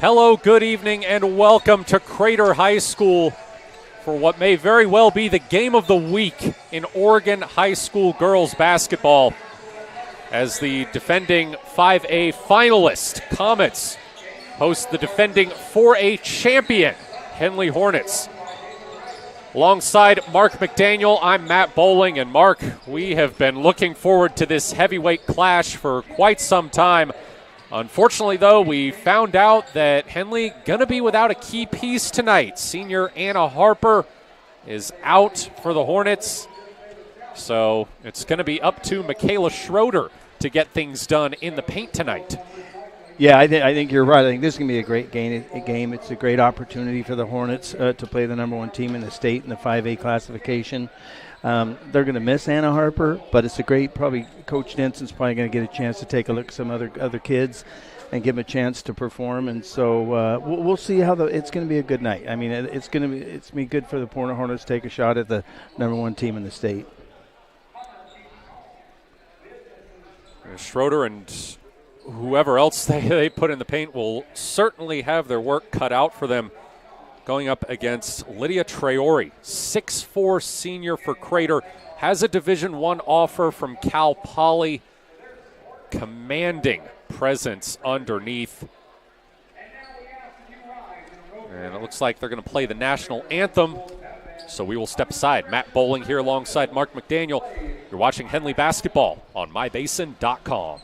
Hello, good evening, and welcome to Crater High School for what may very well be the game of the week in Oregon high school girls basketball, as the defending 5A finalist Comets host the defending 4A champion Henley Hornets. Alongside Mark McDaniel, I'm Matt Bowling, and Mark, we have been looking forward to this heavyweight clash for quite some time. Unfortunately, though, we found out that Henley going to be without a key piece tonight. Senior Anna Harper is out for the Hornets, so it's going to be up to Michaela Schroeder to get things done in the paint tonight. Yeah, I think you're right. I think this is going to be a great game. It's a great opportunity for the Hornets to play the number one team in the state in the 5A classification. They're going to miss Anna Harper, but it's a great, probably Coach Denson's probably going to get a chance to take a look at some other kids and give them a chance to perform. And so we'll see how it's going to be a good night. I mean, it's going to be good for the Hornets to take a shot at the number one team in the state. Schroeder and whoever else they put in the paint will certainly have their work cut out for them going up against Lydia Traore, 6'4" senior for Crater, has a Division I offer from Cal Poly, commanding presence underneath. And it looks like they're going to play the national anthem, so we will step aside. Matt Bowling here alongside Mark McDaniel. You're watching Henley basketball on mybasin.com.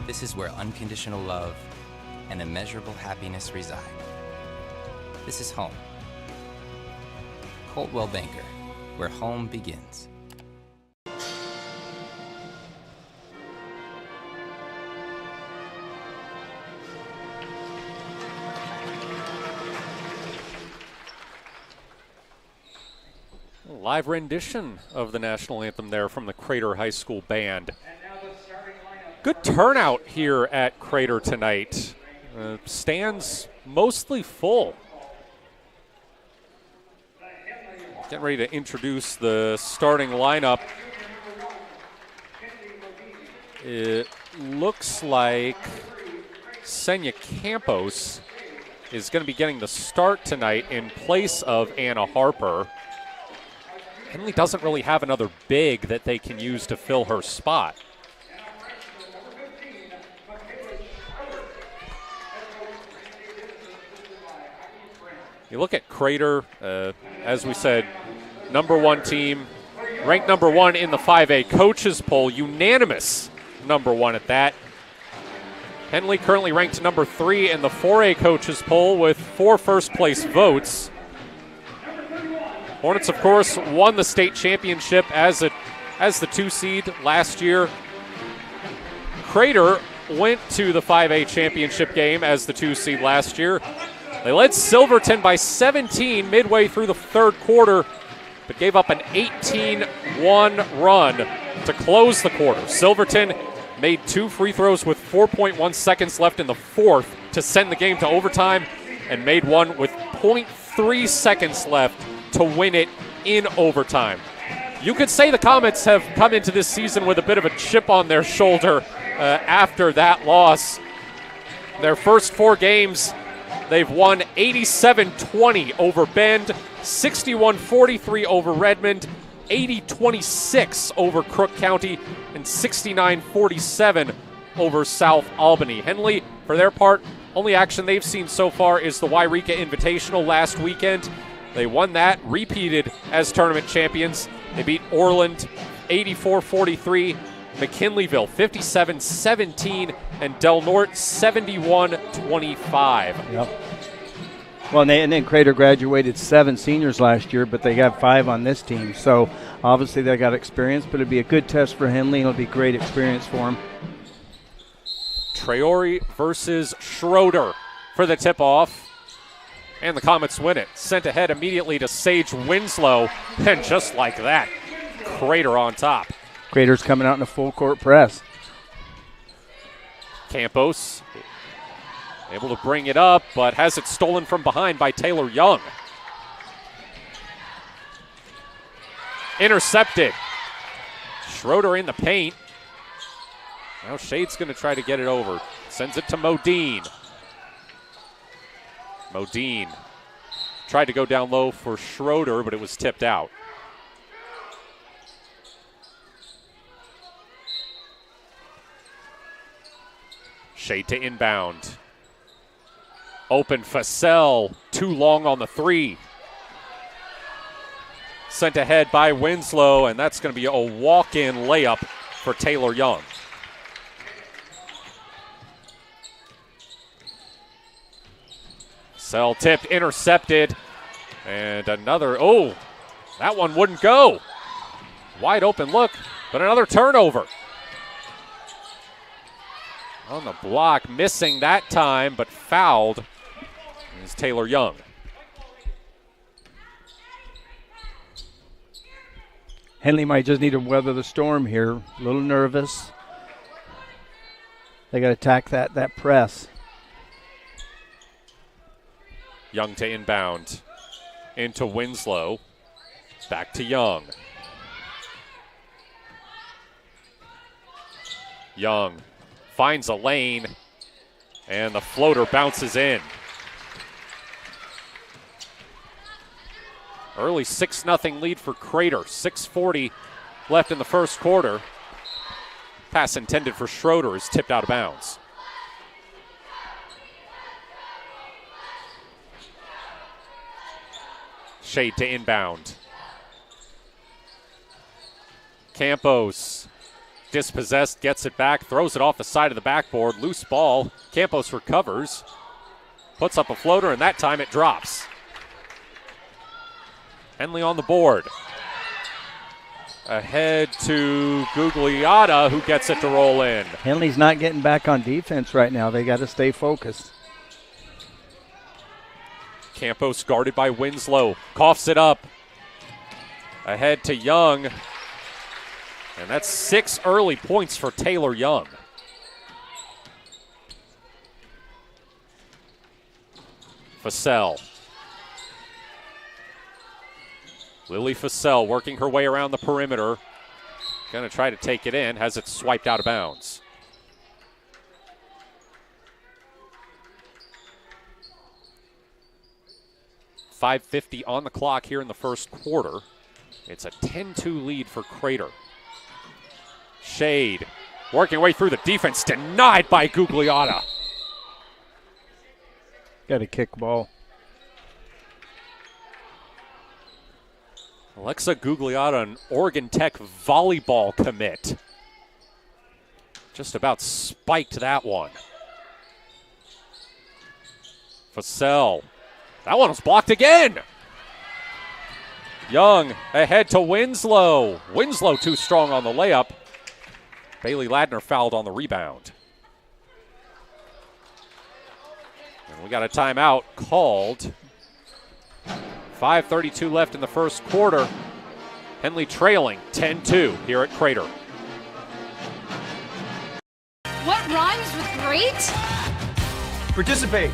This is where unconditional love and immeasurable happiness reside. This is home. Coldwell Banker, where home begins. Live rendition of the national anthem there from the Crater High School Band. Good turnout here at Crater tonight. Stands mostly full. Getting ready to introduce the starting lineup. It looks like Senya Campos is going to be getting the start tonight in place of Anna Harper. Henley doesn't really have another big that they can use to fill her spot. You look at Crater, as we said, number one team, ranked number one in the 5A coaches poll, unanimous number one at that. Henley currently ranked number 3 in the 4A coaches poll with 4 first-place votes. Hornets, of course, won the state championship as the 2 seed last year. Crater went to the 5A championship game as the 2 seed last year. They led Silverton by 17 midway through the third quarter, but gave up an 18-1 run to close the quarter. Silverton made 2 free throws with 4.1 seconds left in the fourth to send the game to overtime, and made one with 0.3 seconds left to win it in overtime. You could say the Comets have come into this season with a bit of a chip on their shoulder after that loss. Their first 4 games, they've won 87-20 over Bend, 61-43 over Redmond, 80-26 over Crook County, and 69-47 over South Albany. Henley, for their part, only action they've seen so far is the Wairika Invitational last weekend. They won that, repeated as tournament champions. They beat Orland 84-43, McKinleyville 57-17, and Del Norte 71-25. Yep. Well, and then Crater graduated 7 seniors last year, but they got 5 on this team. So obviously they got experience, but it'd be a good test for Henley, and it'll be great experience for them. Traore versus Schroeder for the tip-off. And the Comets win it. Sent ahead immediately to Sage Winslow. And just like that, Crater on top. Crater's coming out in a full-court press. Campos able to bring it up, but has it stolen from behind by Taylor Young. Intercepted. Schroeder in the paint. Now Shade's going to try to get it over. Sends it to Modine. Modine tried to go down low for Schroeder, but it was tipped out. Shade to inbound. Open Fassell, too long on the 3. Sent ahead by Winslow, and that's going to be a walk-in layup for Taylor Young. Fassell tipped, intercepted, and another, that one wouldn't go. Wide open look, but another turnover. On the block, missing that time, but fouled is Taylor Young. Henley might just need to weather the storm here. A little nervous. They got to attack that press. Young to inbound. Into Winslow. Back to Young. Young finds a lane, and the floater bounces in. Early 6-0 lead for Crater. 6:40 left in the first quarter. Pass intended for Schroeder is tipped out of bounds. Shade to inbound. Campos dispossessed, gets it back, throws it off the side of the backboard. Loose ball. Campos recovers, puts up a floater, and that time it drops. Henley on the board. Ahead to Gugliotta, who gets it to roll in. Henley's not getting back on defense right now. They got to stay focused. Campos guarded by Winslow. Coughs it up. Ahead to Young. And that's 6 early points for Taylor Young. Fassell. Lily Fassell working her way around the perimeter. Going to try to take it in. Has it swiped out of bounds. .550 on the clock here in the first quarter. It's a 10-2 lead for Crater. Shade working way through the defense, denied by Gugliotta. Got a kick ball. Alexa Gugliotta, an Oregon Tech volleyball commit. Just about spiked that one. Fassell. That one was blocked again. Young ahead to Winslow. Winslow too strong on the layup. Bailey Ladner fouled on the rebound. And we got a timeout called. 5:32 left in the first quarter. Henley trailing 10-2 here at Crater. What rhymes with great? Participate.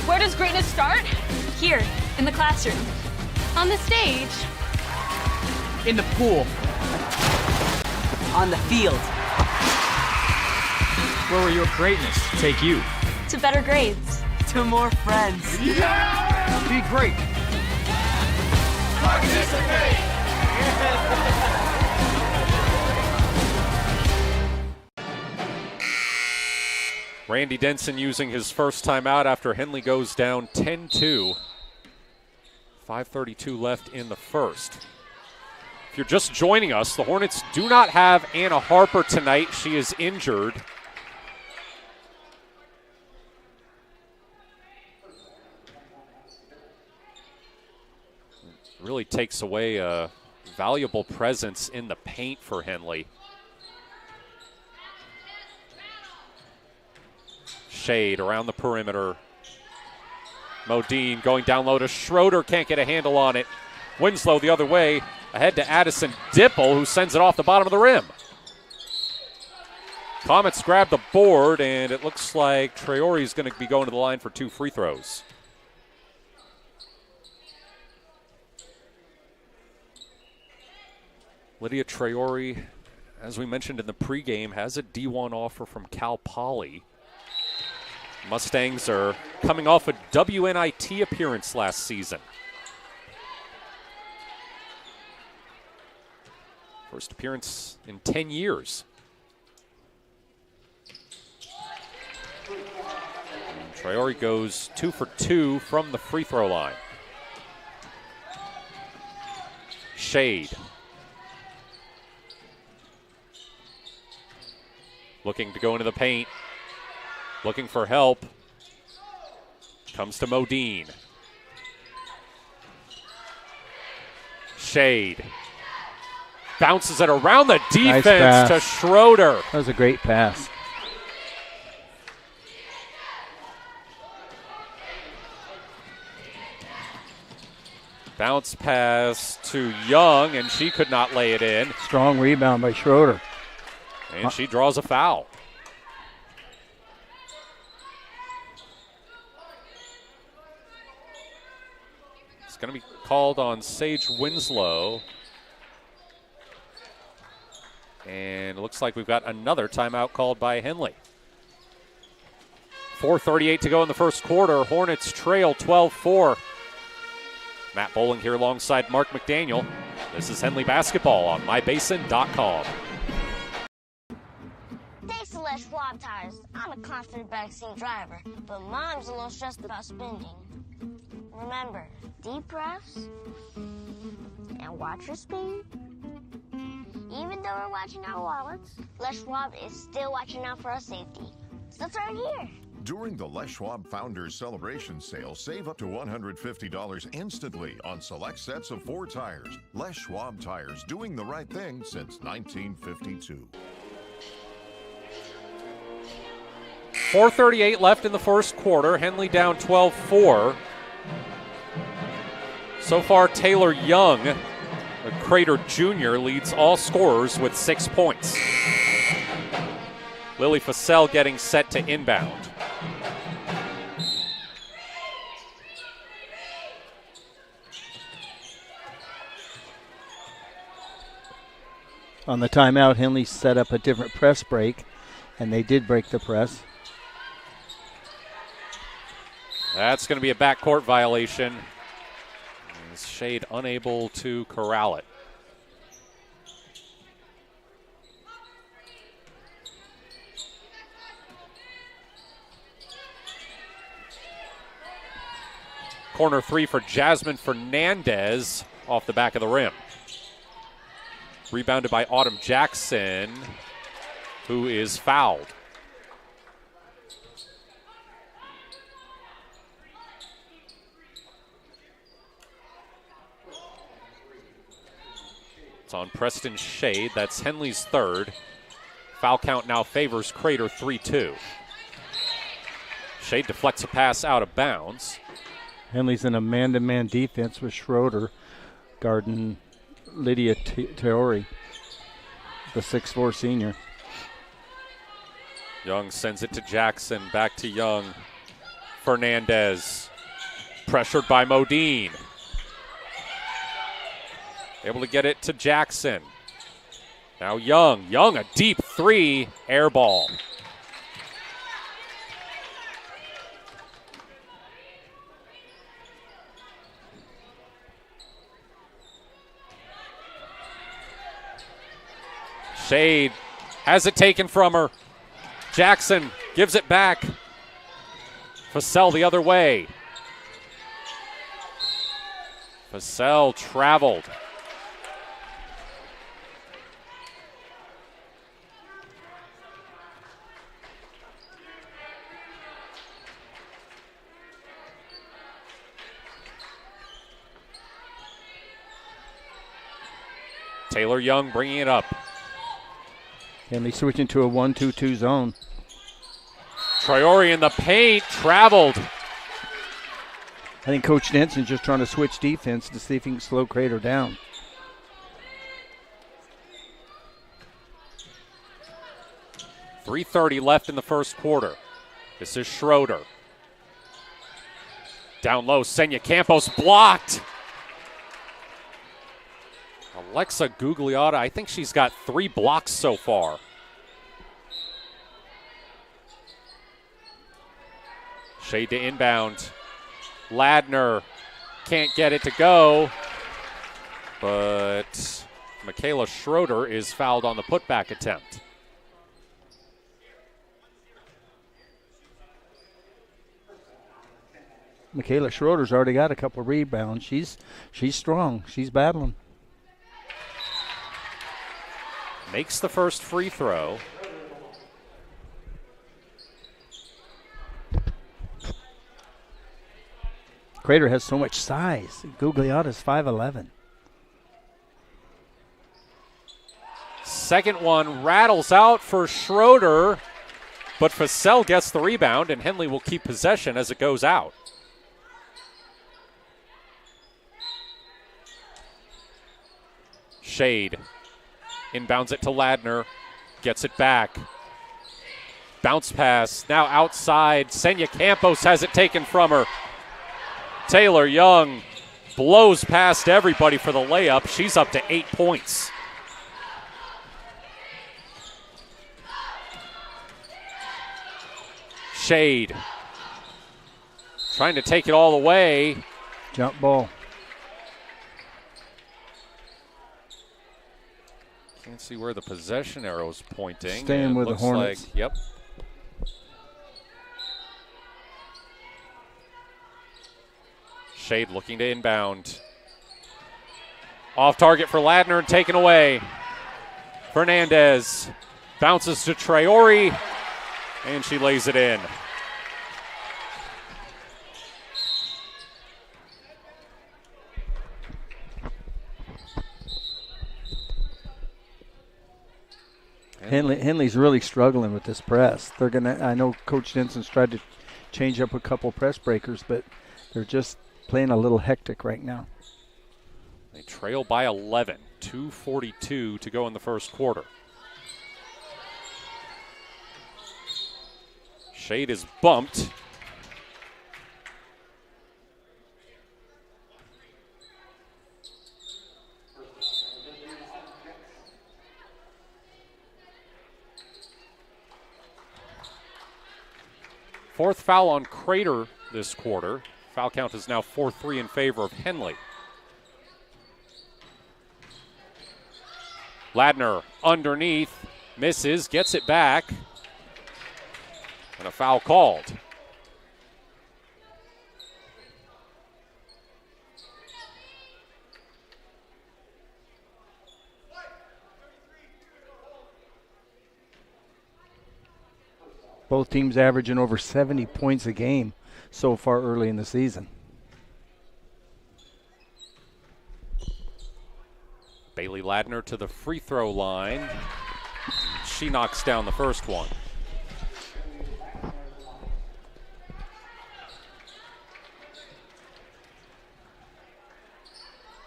Where does greatness start? Here, in the classroom. On the stage. In the pool. On the field. Where will your greatness take you? To better grades. To more friends. Yeah! Be great. Participate! Randy Denson using his first timeout after Henley goes down 10-2. 5:32 left in the first. If you're just joining us, the Hornets do not have Anna Harper tonight. She is injured. Really takes away a valuable presence in the paint for Henley. Shade around the perimeter. Modine going down low to Schroeder, can't get a handle on it. Winslow the other way, ahead to Addison Dipple, who sends it off the bottom of the rim. Comets grab the board, and it looks like Traore is going to be going to the line for 2 free throws. Lydia Traore, as we mentioned in the pregame, has a D1 offer from Cal Poly. Mustangs are coming off a WNIT appearance last season. First appearance in 10 years. And Traore goes 2 for 2 from the free throw line. Shade. Looking to go into the paint. Looking for help. Comes to Modine. Shade. Bounces it around the defense to Schroeder. That was a great pass. Bounce pass to Young, and she could not lay it in. Strong rebound by Schroeder. And she draws a foul. It's going to be called on Sage Winslow. And it looks like we've got another timeout called by Henley. 4:38 to go in the first quarter. Hornets trail 12-4. Matt Bowling here alongside Mark McDaniel. This is Henley Basketball on mybasin.com. Thanks to Les Schwab Tires, I'm a confident backseat driver, but Mom's a little stressed about spending. Remember, deep breaths and watch your speed. Even though we're watching our wallets, Les Schwab is still watching out for our safety. So turn here. During the Les Schwab Founders Celebration Sale, save up to $150 instantly on select sets of 4 tires. Les Schwab Tires, doing the right thing since 1952. 4:38 left in the first quarter. Henley down 12-4. So far, Taylor Young, the Crater Jr., leads all scorers with 6 points. Lily Fassell getting set to inbound. On the timeout, Henley set up a different press break, and they did break the press. That's going to be a backcourt violation. Shade unable to corral it. Corner 3 for Jasmine Fernandez off the back of the rim. Rebounded by Autumn Jackson, who is fouled. It's on Preston Shade. That's Henley's third. Foul count now favors Crater 3-2. Shade deflects a pass out of bounds. Henley's in a man-to-man defense with Schroeder guarding Lydia Traore, the 6'4 senior. Young sends it to Jackson. Back to Young. Fernandez pressured by Modine. Able to get it to Jackson. Now Young. Young, a deep 3, air ball. Shade has it taken from her. Jackson gives it back. Fassell the other way. Fassell traveled. Taylor Young bringing it up. Henley switching to a 1-2-2 zone. Traore in the paint, traveled. I think Coach Denson's just trying to switch defense to see if he can slow Crater down. .330 left in the first quarter. This is Schroeder. Down low, Senya Campos blocked. Alexa Gugliotta, I think she's got 3 blocks so far. Shade to inbound. Ladner can't get it to go, but Michaela Schroeder is fouled on the putback attempt. Michaela Schroeder's already got a couple rebounds. She's strong. She's battling. Makes the first free throw. Crater has so much size. Gugliotta's 5'11". Second one rattles out for Schroeder, but Fussell gets the rebound, and Henley will keep possession as it goes out. Shade inbounds it to Ladner, gets it back. Bounce pass, now outside. Senya Campos has it taken from her. Taylor Young blows past everybody for the layup. She's up to 8 points. Shade trying to take it all away. Jump ball. Can't see where the possession arrow's pointing. Staying with the Hornets. Like, yep. Shade looking to inbound. Off target for Ladner and taken away. Fernandez bounces to Traore, and she lays it in. Henley's really struggling with this press. They're gonna. I know Coach Denson's tried to change up a couple press breakers, but they're just playing a little hectic right now. They trail by 11. 2:42 to go in the first quarter. Shade is bumped. Fourth foul on Crater this quarter. Foul count is now 4-3 in favor of Henley. Ladner underneath, misses, gets it back, and a foul called. Both teams averaging over 70 points a game so far early in the season. Bailey Ladner to the free throw line. She knocks down the first one.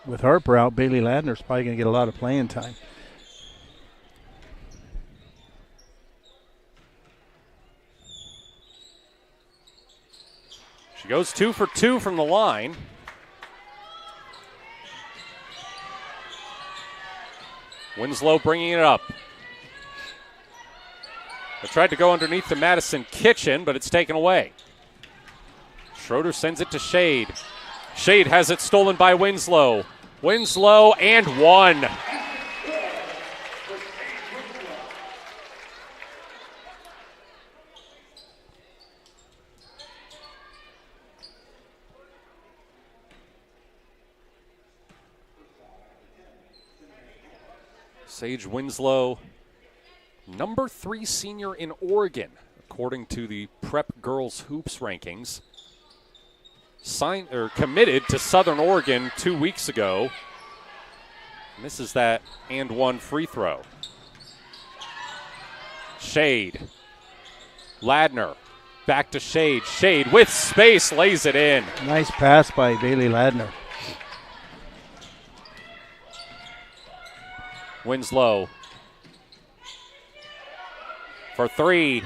With Harper out, Bailey Ladner's probably going to get a lot of playing time. She goes 2 for 2 from the line. Winslow bringing it up. They tried to go underneath the Madison Kitchen, but it's taken away. Schroeder sends it to Shade. Shade has it stolen by Winslow. Winslow and one. Sage Winslow, number 3 senior in Oregon, according to the Prep Girls Hoops rankings. Committed to Southern Oregon 2 weeks ago. Misses that and one free throw. Shade. Ladner. Back to Shade. Shade with space lays it in. Nice pass by Bailey Ladner. Winslow. For three.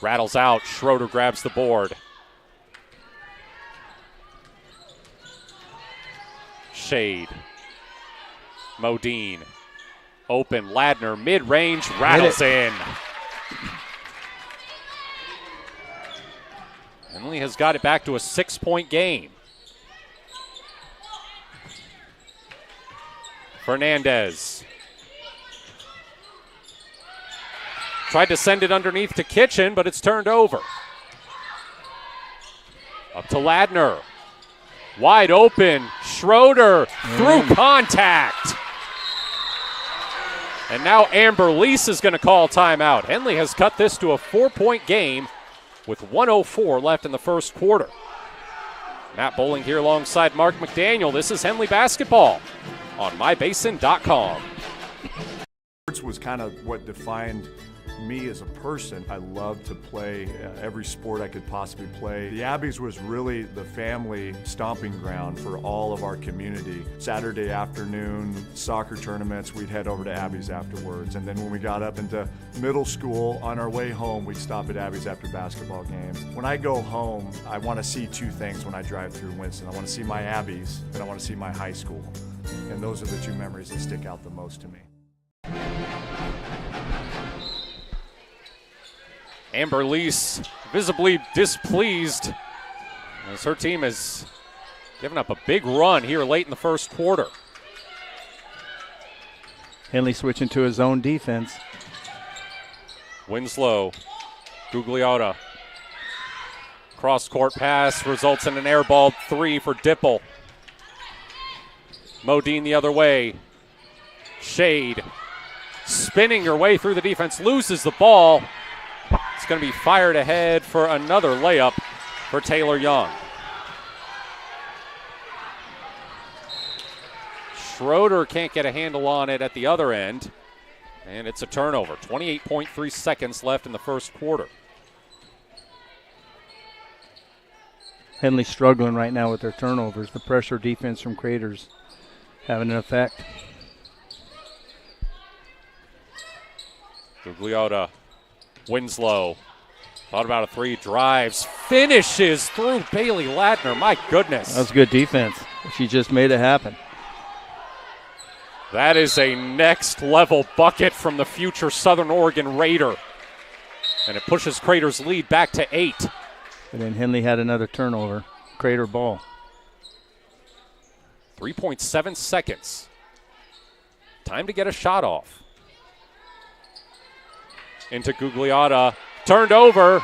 Rattles out. Schroeder grabs the board. Shade. Modine. Open. Ladner. Mid-range. Rattles in. Henley has got it back to a 6-point game. Fernandez. Tried to send it underneath to Kitchen, but it's turned over. Up to Ladner. Wide open. Schroeder through contact. And now Amber Lease is going to call timeout. Henley has cut this to a 4-point game with 1:04 left in the first quarter. Matt Bowling here alongside Mark McDaniel. This is Henley basketball on mybasin.com. Sports was kind of what defined me as a person. I loved to play every sport I could possibly play. The Abbeys was really the family stomping ground for all of our community. Saturday afternoon soccer tournaments, we'd head over to Abbeys afterwards. And then when we got up into middle school, on our way home, we'd stop at Abbeys after basketball games. When I go home, I want to see two things when I drive through Winston. I want to see my Abbeys, and I want to see my high school. And those are the two memories that stick out the most to me. Amber Lease visibly displeased as her team has given up a big run here late in the first quarter. Henley switching to his own defense. Winslow, Gugliotta. Cross-court pass results in an air ball three for Dipple. Modine the other way. Shade spinning her way through the defense, loses the ball. It's going to be fired ahead for another layup for Taylor Young. Schroeder can't get a handle on it at the other end, and it's a turnover. 28.3 seconds left in the first quarter. Henley struggling right now with their turnovers. The pressure defense from Craters having an effect. Gugliotta. Winslow. Thought about a three, drives, finishes through Bailey Ladner. My goodness. That was good defense. She just made it happen. That is a next level bucket from the future Southern Oregon Raider. And it pushes Crater's lead back to 8. And then Henley had another turnover. Crater ball. 3.7 seconds. Time to get a shot off. Into Gugliotta, turned over.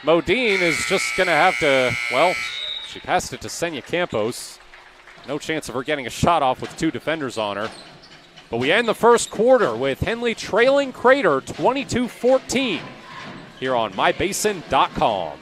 Modine is just going to have to, well, she passed it to Senya Campos. No chance of her getting a shot off with two defenders on her. But we end the first quarter with Henley trailing Crater 22-14 here on mybasin.com.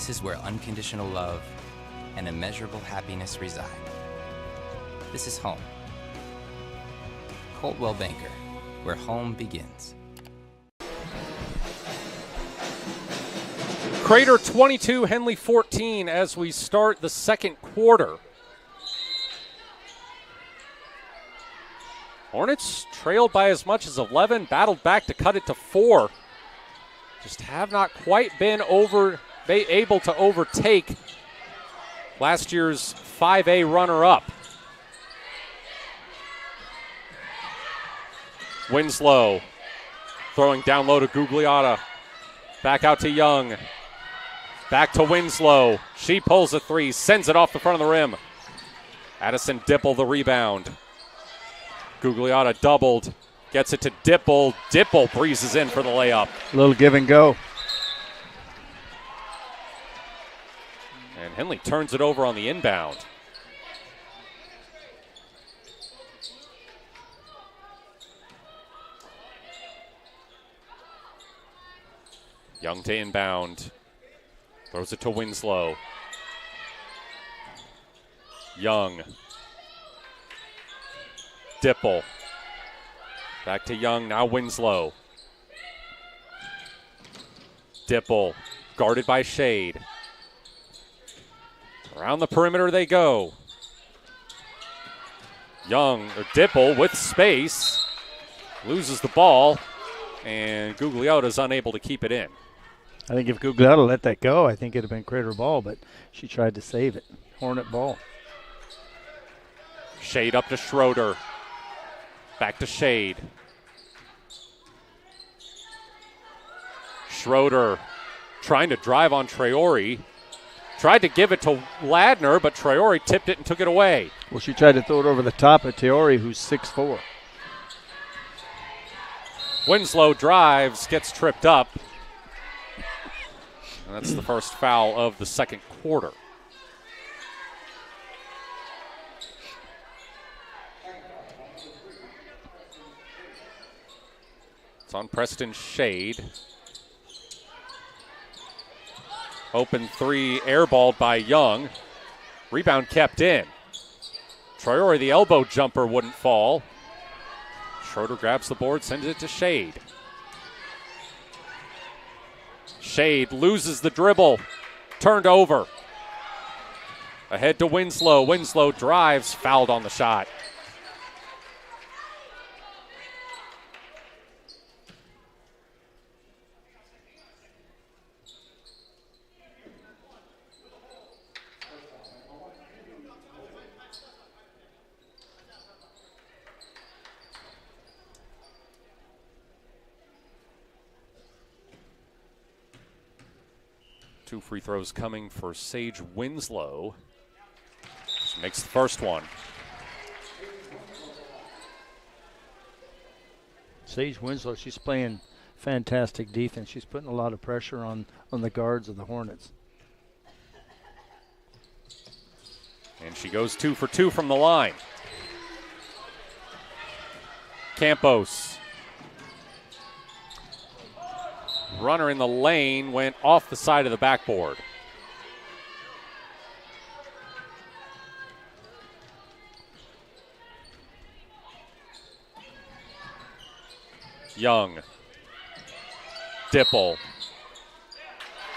This is where unconditional love and immeasurable happiness reside. This is home. Coldwell Banker, where home begins. Crater 22, Henley 14 as we start the second quarter. Hornets trailed by as much as 11, battled back to cut it to 4. Just have not quite been over able to overtake last year's 5A runner-up. Winslow throwing down low to Gugliotta. Back out to Young. Back to Winslow. She pulls a three, sends it off the front of the rim. Addison Dipple the rebound. Gugliotta doubled. Gets it to Dipple. Dipple breezes in for the layup. A little give and go. And Henley turns it over on the inbound. Young to inbound. Throws it to Winslow. Young. Dipple. Back to Young, now Winslow. Dipple, guarded by Shade. Around the perimeter they go. Young, or Dipple with space. Loses the ball, and Gugliotta is unable to keep it in. I think if Gugliotta let that go, I think it would have been Crater ball, but she tried to save it. Hornet ball. Shade up to Schroeder. Back to Shade. Schroeder trying to drive on Traore. Tried to give it to Ladner, but Traore tipped it and took it away. Well, she tried to throw it over the top of Traore, who's 6'4". Winslow drives, gets tripped up. And that's the first foul of the second quarter. It's on Preston Shade. Open three, airballed by Young. Rebound kept in. Traore, the elbow jumper, wouldn't fall. Schroeder grabs the board, sends it to Shade. Shade loses the dribble. Turned over. Ahead to Winslow. Winslow drives, fouled on the shot. Two free throws coming for Sage Winslow. She makes the first one. Sage Winslow, she's playing fantastic defense. She's putting a lot of pressure on the guards of the Hornets. And she goes 2 for 2 from the line. Campos. Runner in the lane went off the side of the backboard. Young. Dipple.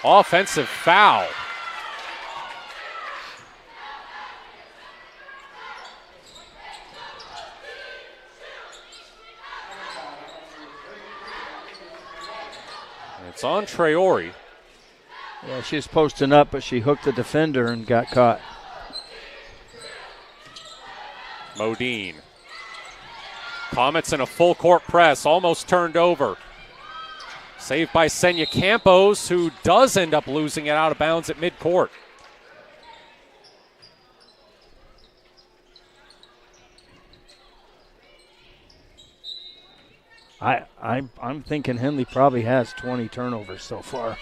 Offensive foul. It's on Traore. Yeah, she was posting up, but she hooked the defender and got caught. Modine. Comets in a full court press, almost turned over. Saved by Senya Campos, who does end up losing it out of bounds at midcourt. I'm thinking Henley probably has 20 turnovers so far.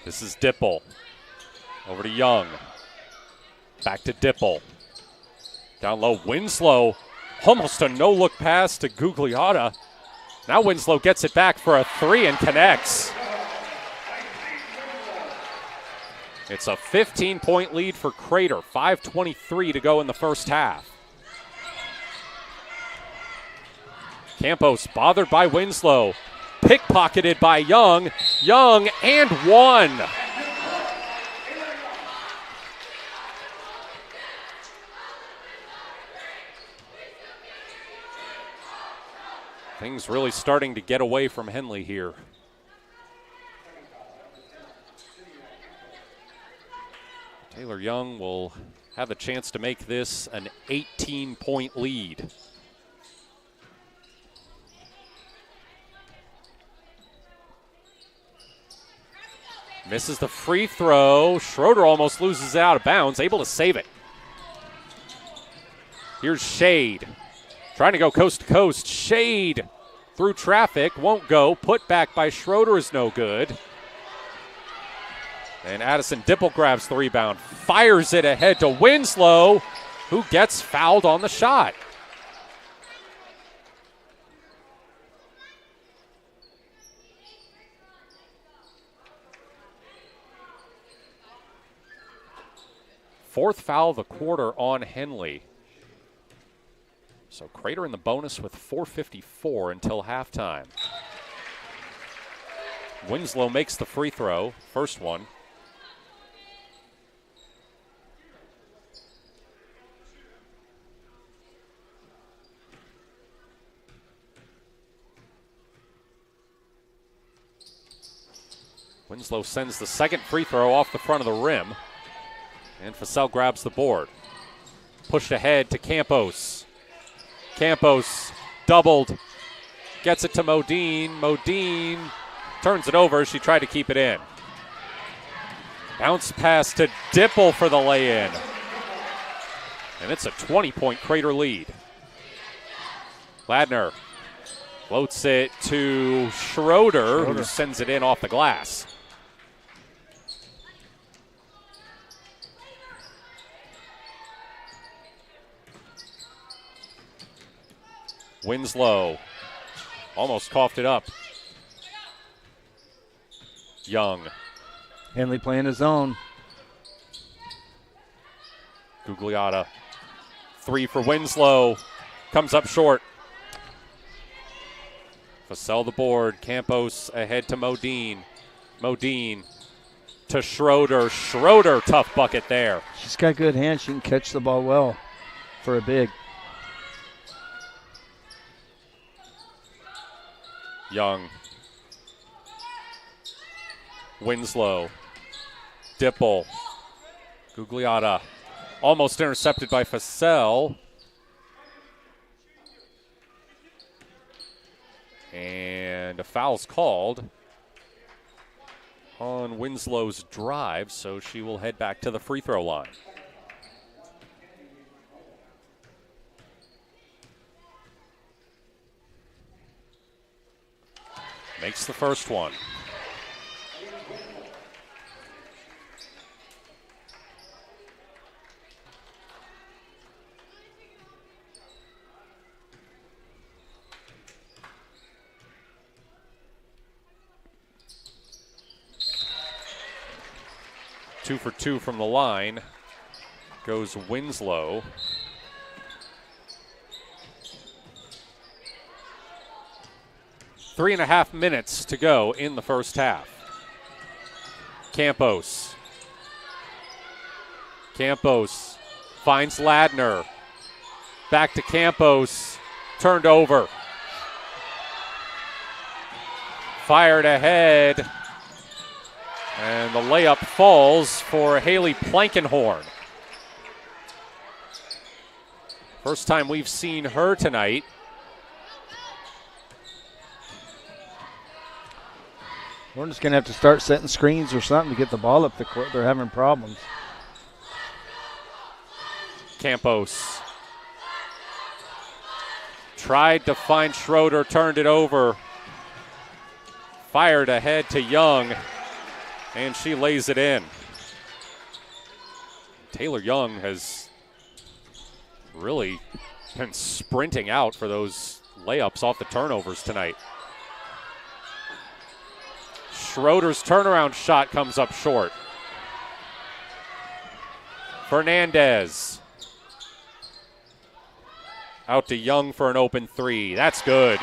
This is Dipple. Over to Young. Back to Dipple. Down low, Winslow. Almost a no-look pass to Gugliotta. Now Winslow gets it back for a three and connects. It's a 15-point lead for Crater. 5:23 to go in the first half. Campos bothered by Winslow. Pickpocketed by Young. Young and one. Things really starting to get away from Henley here. Taylor Young will have a chance to make this an 18-point lead. Misses the free throw. Schroeder almost loses it out of bounds, able to save it. Here's Shade. Trying to go coast to coast. Shade through traffic. Won't go. Put back by Schroeder is no good. And Addison Dipple grabs the rebound. Fires it ahead to Winslow, who gets fouled on the shot. Fourth foul of the quarter on Henley. So Crater in the bonus with 4:54 until halftime. Winslow makes the free throw, first one. Winslow sends the second free throw off the front of the rim. And Fussell grabs the board. Pushed ahead to Campos. Campos doubled. Gets it to Modine. Modine turns it over. She tried to keep it in. Bounce pass to Dipple for the lay-in. And it's a 20-point Crater lead. Ladner floats it to Schroeder, who sends it in off the glass. Winslow almost coughed it up. Young. Henley playing his own. Gugliotta. Three for Winslow. Comes up short. Fussell the board. Campos ahead to Modine. Modine to Schroeder. Schroeder, tough bucket there. She's got good hands. She can catch the ball well for a big. Young. Winslow. Dipple. Gugliotta. Almost intercepted by Fussell. And a foul's called on Winslow's drive, so she will head back to the free throw line. Makes the first one. Two for two from the line goes Winslow. Three and a half minutes to go in the first half. Campos. Campos finds Ladner. Back to Campos. Turned over. Fired ahead. And the layup falls for Haley Plankenhorn. First time we've seen her tonight. We're just going to have to start setting screens or something to get the ball up the court. They're having problems. Campos tried to find Schroeder, turned it over. Fired ahead to Young, and she lays it in. Taylor Young has really been sprinting out for those layups off the turnovers tonight. Schroeder's turnaround shot comes up short. Fernandez. Out to Young for an open three. That's good.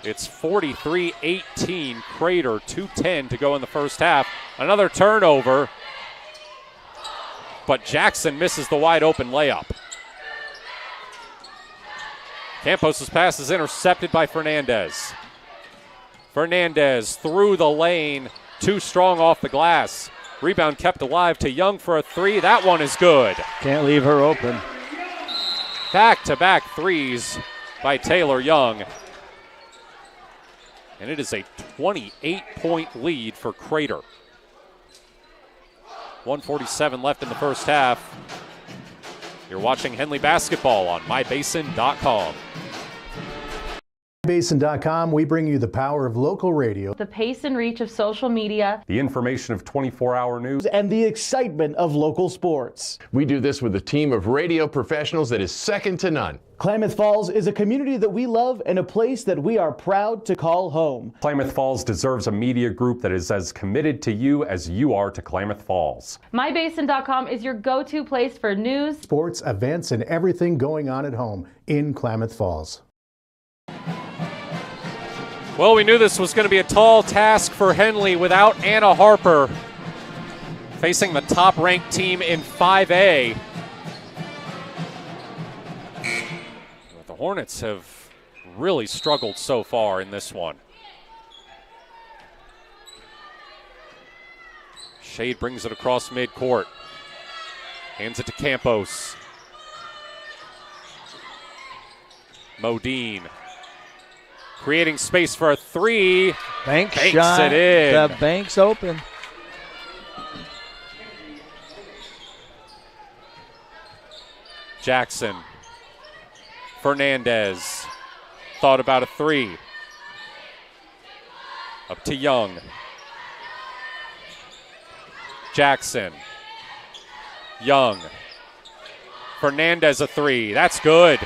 It's 43-18 Crater, 2:10 to go in the first half. Another turnover, but Jackson misses the wide open layup. Campos' pass is intercepted by Fernandez. Fernandez through the lane, too strong off the glass. Rebound kept alive to Young for a three. That one is good. Can't leave her open. Back-to-back threes by Taylor Young. And it is a 28-point lead for Crater. 1:47 left in the first half. You're watching Henley basketball on mybasin.com. MyBasin.com, we bring you the power of local radio, the pace and reach of social media, the information of 24-hour news, and the excitement of local sports. We do this with a team of radio professionals that is second to none. Klamath Falls is a community that we love and a place that we are proud to call home. Klamath Falls deserves a media group that is as committed to you as you are to Klamath Falls. MyBasin.com is your go-to place for news, sports, events, and everything going on at home in Klamath Falls. Well, we knew this was going to be a tall task for Henley without Anna Harper facing the top-ranked team in 5A. The Hornets have really struggled so far in this one. Shade brings it across midcourt. Hands it to Campos. Modine. Creating space for a three. Banks it in. The bank's open. Jackson. Fernandez. Thought about a three. Up to Young. Jackson. Young. Fernandez a three. That's good.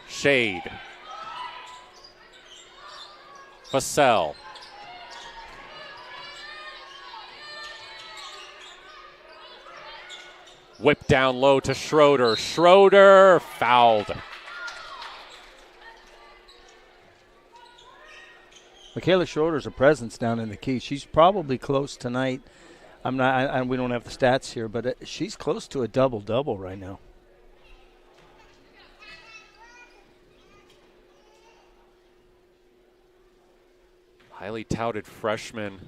Shade. Vassell. Whip down low to Schroeder. Schroeder fouled. Michaela Schroeder's a presence down in the key. She's probably close tonight. We don't have the stats here, but she's close to a double-double right now. Highly touted freshman.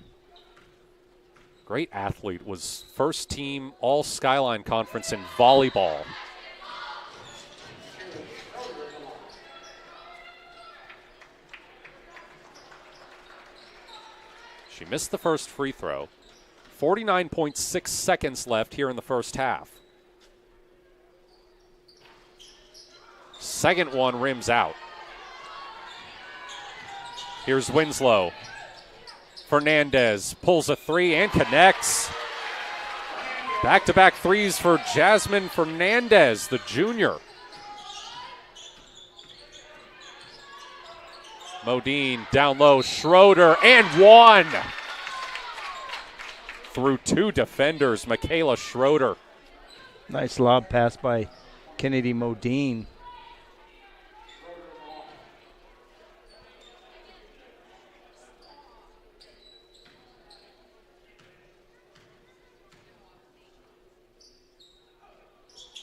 Great athlete. Was first team All Skyline Conference in volleyball. She missed the first free throw. 49.6 seconds left here in the first half. Second one rims out. Here's Winslow. Fernandez pulls a three and connects. Back-to-back threes for Jasmine Fernandez, the junior. Modine down low, Schroeder, and one. Through two defenders, Michaela Schroeder. Nice lob pass by Kennedy Modine.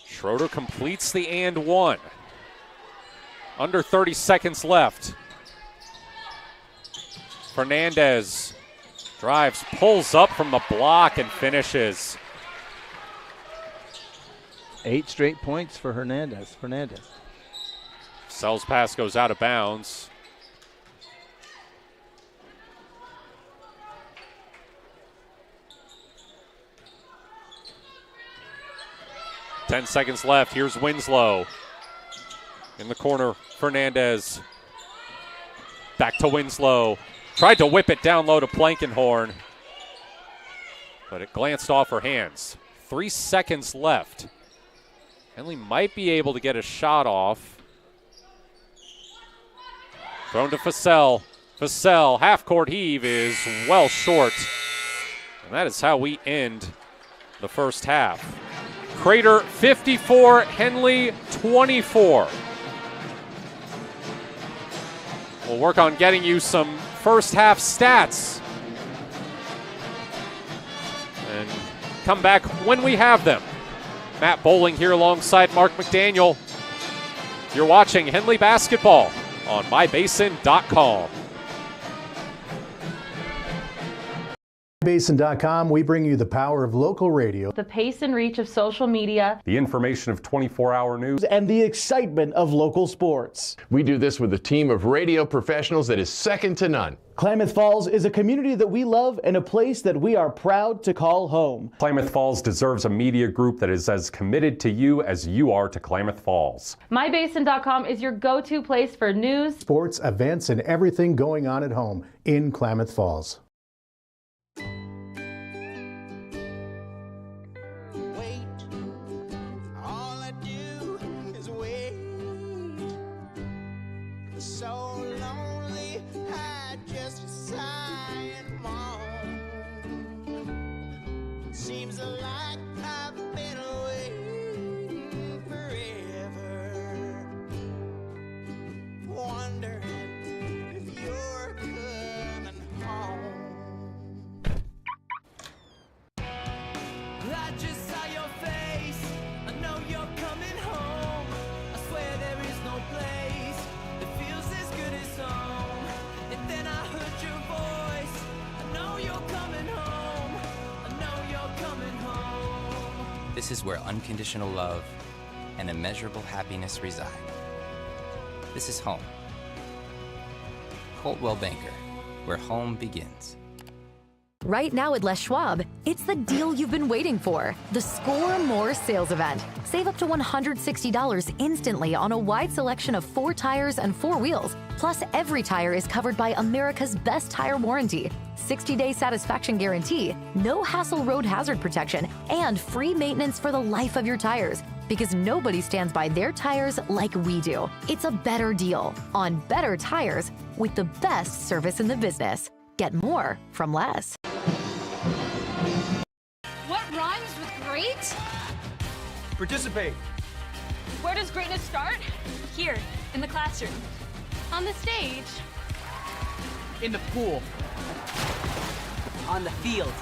Schroeder completes the and one. Under 30 seconds left. Fernandez drives, pulls up from the block, and finishes. 8 straight points for Fernandez. Sell's pass goes out of bounds. Ten seconds left. Here's Winslow. In the corner, Fernandez. Back to Winslow. Tried to whip it down low to Plankenhorn, but it glanced off her hands. 3 seconds left. Henley might be able to get a shot off. Thrown to Vassell. Vassell, half-court heave is well short. And that is how we end the first half. Crater 54, Henley 24. We'll work on getting you some first half stats and come back when we have them. Matt Bowling here alongside Mark McDaniel. You're watching Henley Basketball on mybasin.com. Basin.com, we bring you the power of local radio, the pace and reach of social media, the information of 24-hour news, and the excitement of local sports. We do this with a team of radio professionals that is second to none. Klamath Falls is a community that we love and a place that we are proud to call home. Klamath Falls deserves a media group that is as committed to you as you are to Klamath Falls. MyBasin.com is your go-to place for news, sports, events, and everything going on at home in Klamath Falls. This is where unconditional love and immeasurable happiness reside. This is home. Coltwell Banker, where home begins. Right now at Les Schwab, it's the deal you've been waiting for. The Score More sales event. Save up to $160 instantly on a wide selection of 4 tires and 4 wheels. Plus, every tire is covered by America's best tire warranty, 60-day satisfaction guarantee, no hassle road hazard protection, and free maintenance for the life of your tires. Because nobody stands by their tires like we do. It's a better deal on better tires with the best service in the business. Get more from Les. What rhymes with great? Participate. Where does greatness start? Here, in the classroom. On the stage. In the pool. On the field.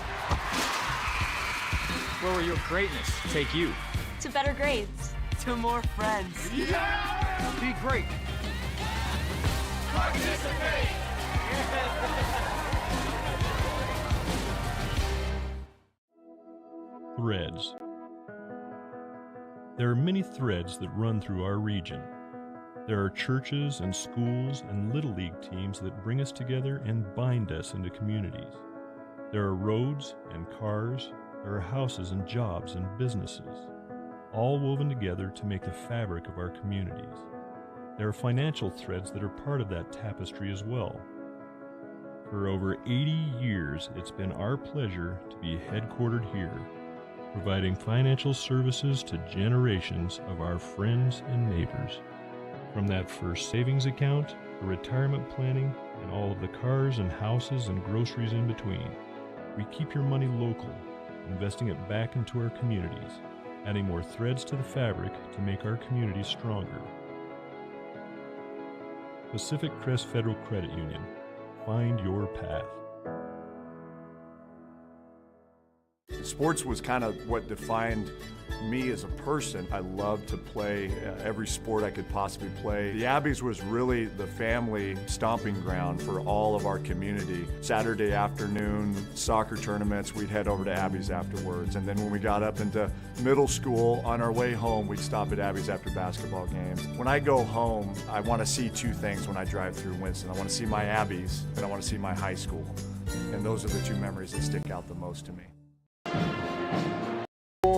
Where will your greatness take you? To better grades. To more friends. Yeah! Be great. Participate. Threads. There are many threads that run through our region. There are churches and schools and Little League teams that bring us together and bind us into communities. There are roads and cars, there are houses and jobs and businesses, all woven together to make the fabric of our communities. There are financial threads that are part of that tapestry as well. For over 80 years, it's been our pleasure to be headquartered here, providing financial services to generations of our friends and neighbors. From that first savings account, to retirement planning, and all of the cars and houses and groceries in between, we keep your money local, investing it back into our communities, adding more threads to the fabric to make our communities stronger. Pacific Crest Federal Credit Union. Find your path. Sports was kind of what defined me as a person. I loved to play every sport I could possibly play. The Abbeys was really the family stomping ground for all of our community. Saturday afternoon soccer tournaments, we'd head over to Abbeys afterwards. And then when we got up into middle school, on our way home, we'd stop at Abbeys after basketball games. When I go home, I want to see 2 things when I drive through Winston. I want to see my Abbeys and I want to see my high school. And those are the 2 memories that stick out the most to me.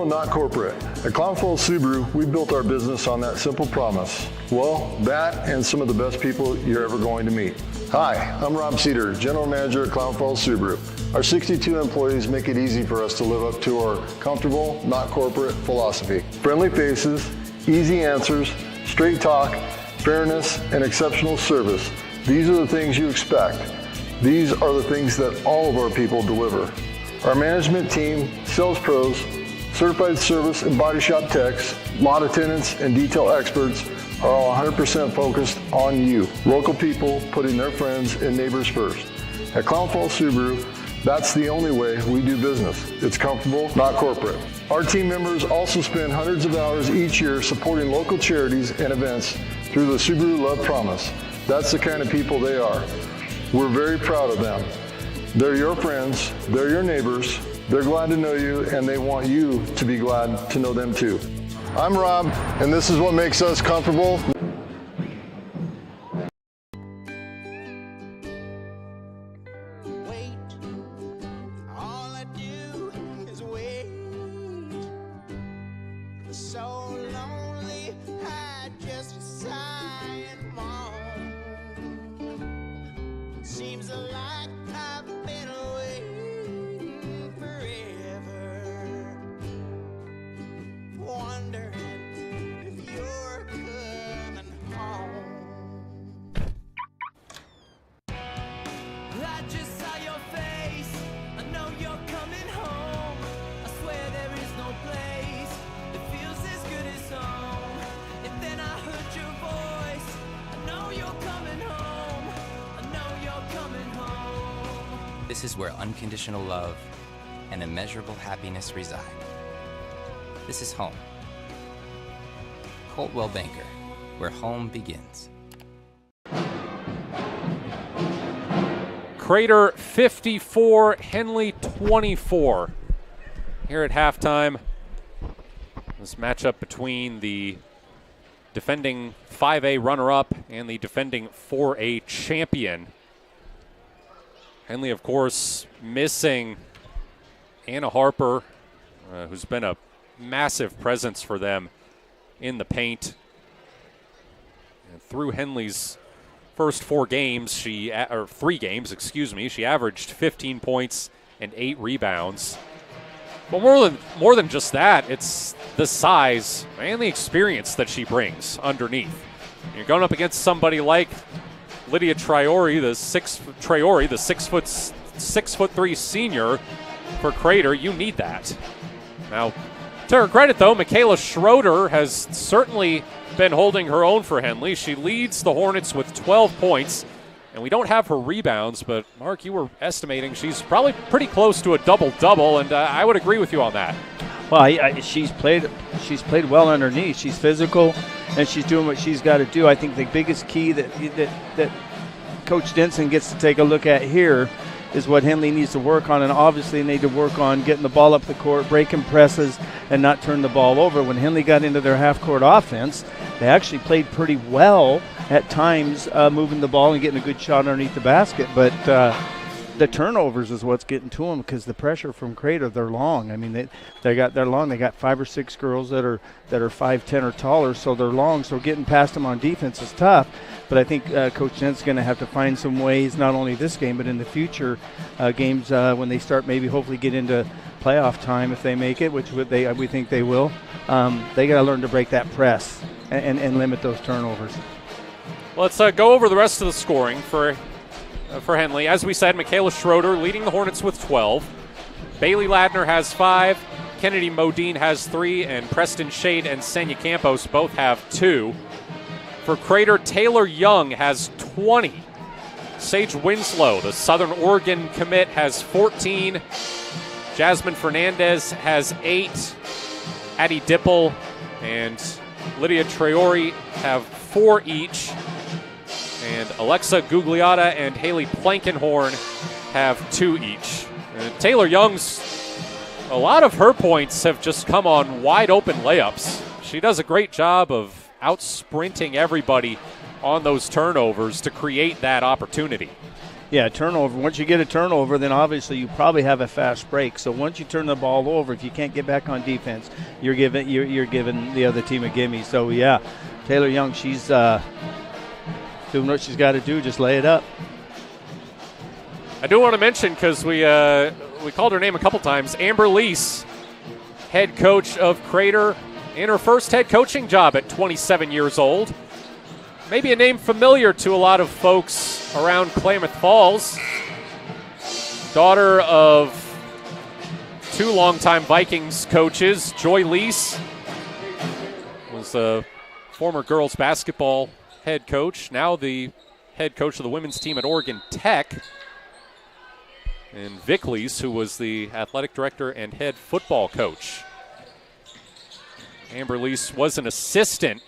Not corporate. At Klamath Falls Subaru, we built our business on that simple promise. Well, that and some of the best people you're ever going to meet. Hi, I'm Rob Cedar, General Manager at Klamath Falls Subaru. Our 62 employees make it easy for us to live up to our comfortable, not corporate philosophy. Friendly faces, easy answers, straight talk, fairness, and exceptional service. These are the things you expect. These are the things that all of our people deliver. Our management team, sales pros, certified service and body shop techs, lot attendants, and detail experts are all 100% focused on you. Local people putting their friends and neighbors first. At Klamath Falls Subaru, That's the only way we do business. It's comfortable, not corporate. Our team members also spend hundreds of hours each year supporting local charities and events through the Subaru Love Promise. That's the kind of people they are. We're very proud of them. They're your friends, they're your neighbors, they're glad to know you, and they want you to be glad to know them too. I'm Rob, and this is what makes us comfortable. This is where unconditional love and immeasurable happiness reside. This is home. Coldwell Banker, where home begins. Crater 54, Henley 24. Here at halftime, this matchup between the defending 5A runner-up and the defending 4A champion. Henley, of course, missing Anna Harper, who's been a massive presence for them in the paint. And through Henley's first 3 games, she averaged 15 points and 8 rebounds. But more than just that, it's the size and the experience that she brings underneath. You're going up against somebody like Lydia Traore, the 6'3" senior for Crater. You need that. Now, to her credit, though, Michaela Schroeder has certainly been holding her own for Henley. She leads the Hornets with 12 points, and we don't have her rebounds, but Mark, you were estimating she's probably pretty close to a double-double, and I would agree with you on that. Well, she's played well underneath. She's physical, and she's doing what she's got to do. I think the biggest key that Coach Denson gets to take a look at here is what Henley needs to work on, and obviously they need to work on getting the ball up the court, breaking presses, and not turn the ball over. When Henley got into their half-court offense, they actually played pretty well at times, moving the ball and getting a good shot underneath the basket, but the turnovers is what's getting to them because the pressure from Crater, they're long. I mean, they're long. They got 5 or 6 girls that are 5'10" or taller, so they're long. So getting past them on defense is tough. But I think Coach Dent's going to have to find some ways, not only this game, but in the future games when they start maybe hopefully get into playoff time if they make it, which we think they will. They got to learn to break that press and limit those turnovers. Let's go over the rest of the scoring for Henley. As we said, Michaela Schroeder leading the Hornets with 12. Bailey Ladner has 5. Kennedy Modine has 3. And Preston Shade and Senya Campos both have 2. For Crater, Taylor Young has 20. Sage Winslow, the Southern Oregon commit, has 14. Jasmine Fernandez has 8. Addie Dipple and Lydia Traore have 4 each. And Alexa Gugliotta and Haley Plankenhorn have 2 each. Taylor Young's, a lot of her points have just come on wide open layups. She does a great job of out-sprinting everybody on those turnovers to create that opportunity. Yeah, turnover. Once you get a turnover, then obviously you probably have a fast break. So once you turn the ball over, if you can't get back on defense, you're giving the other team a gimme. So, yeah, Taylor Young, she's doing what she's got to do, just lay it up. I do want to mention, because we called her name a couple times, Amber Lease, head coach of Crater, in her first head coaching job at 27 years old. Maybe a name familiar to a lot of folks around Klamath Falls. Daughter of 2 longtime Vikings coaches. Joy Lease was a former girls basketball head coach, now the head coach of the women's team at Oregon Tech. and Vic Lease, who was the athletic director and head football coach. Amber Lease was an assistant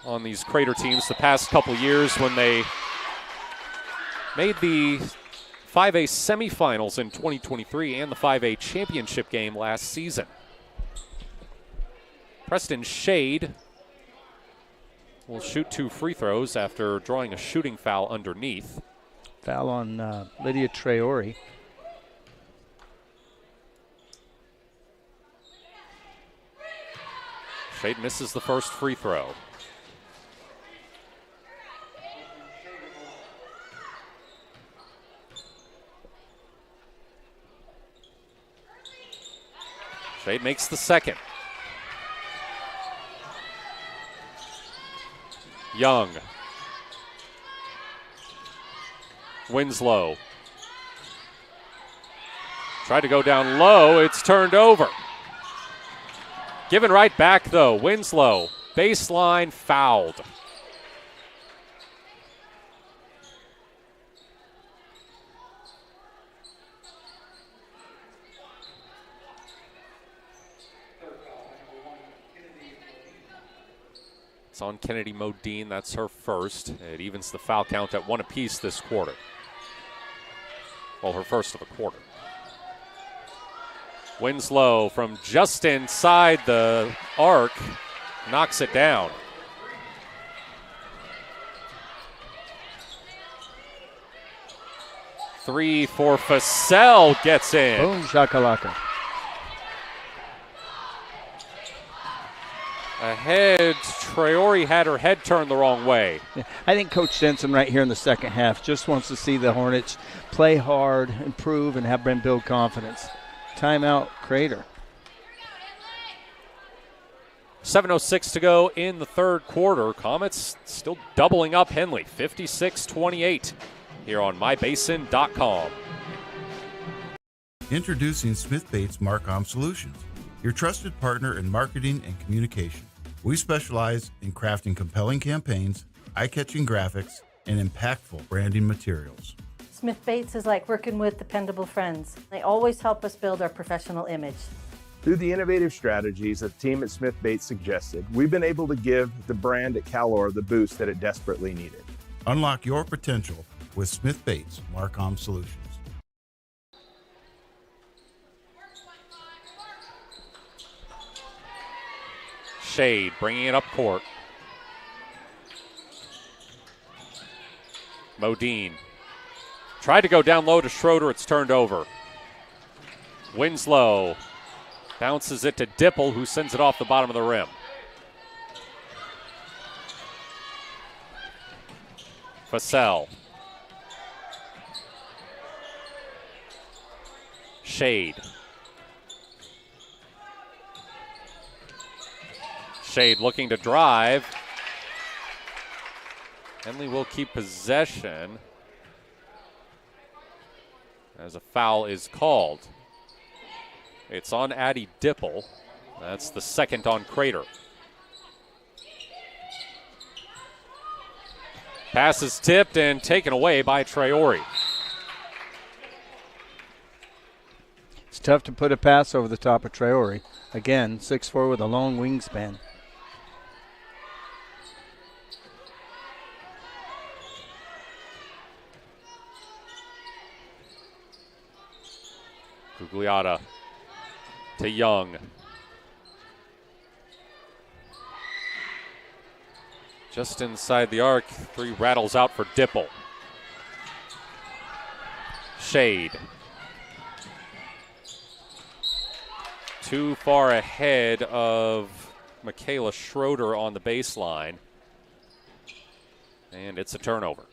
on these Crater teams the past couple years when they made the 5A semifinals in 2023 and the 5A championship game last season. Preston Shade will shoot 2 free throws after drawing a shooting foul underneath. Foul on Lydia Traore. Shade misses the first free throw. Shade makes the second. Young. Winslow. Tried to go down low. It's turned over. Given right back, though. Winslow. Baseline fouled. It's on Kennedy Modine. That's her first. It evens the foul count at 1 apiece this quarter. Well, her first of a quarter. Winslow from just inside the arc knocks it down. Three for Fussell gets in. Boom shakalaka. Ahead, Traore had her head turned the wrong way. I think Coach Denson right here in the second half just wants to see the Hornets play hard, improve, and have them build confidence. Timeout, Crater. 7:06 to go in the third quarter. Comets still doubling up Henley, 56-28 here on mybasin.com. Introducing Smith Bates Marcom Solutions, your trusted partner in marketing and communication. We specialize in crafting compelling campaigns, eye-catching graphics, and impactful branding materials. Smith Bates is like working with dependable friends. They always help us build our professional image. Through the innovative strategies that the team at Smith Bates suggested, we've been able to give the brand at Calor the boost that it desperately needed. Unlock your potential with Smith Bates Marcom Solutions. Shade bringing it up court. Modine tried to go down low to Schroeder. It's turned over. Winslow bounces it to Dipple, who sends it off the bottom of the rim. Fussell. Shade. Shade looking to drive. Henley will keep possession as a foul is called. It's on Addie Dipple. That's the second on Crater. Pass is tipped and taken away by Traore. It's tough to put a pass over the top of Traore. Again, 6'4" with a long wingspan. Gugliotta to Young. Just inside the arc, 3 rattles out for Dipple. Shade. Too far ahead of Michaela Schroeder on the baseline. And it's a turnover.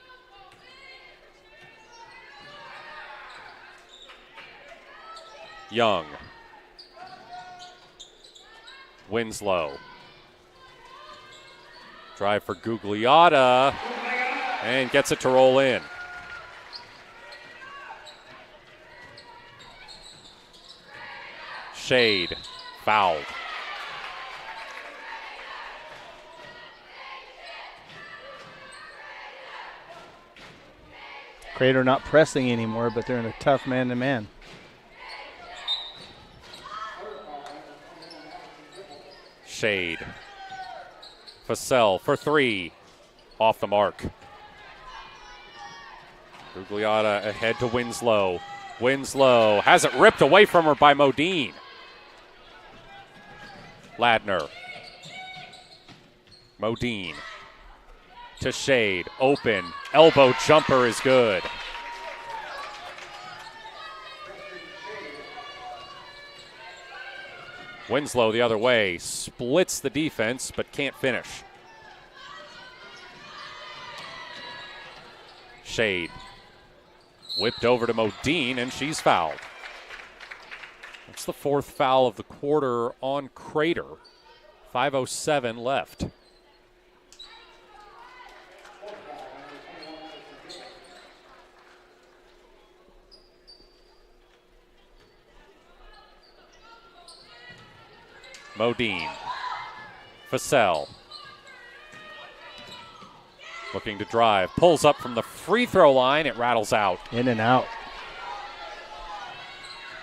Young. Winslow. Drive for Gugliotta. And gets it to roll in. Shade. Fouled. Crater not pressing anymore, but they're in a tough man-to-man. Shade. Fussell for three. Off the mark. Gugliotta ahead to Winslow. Winslow has it ripped away from her by Modine. Ladner. Modine to Shade. Open. Elbow jumper is good. Winslow the other way. Splits the defense, but can't finish. Shade. Whipped over to Modine, and she's fouled. That's the fourth foul of the quarter on Crater. 5:07 left. Modine. Fussell. Looking to drive. Pulls up from the free throw line. It rattles out. In and out.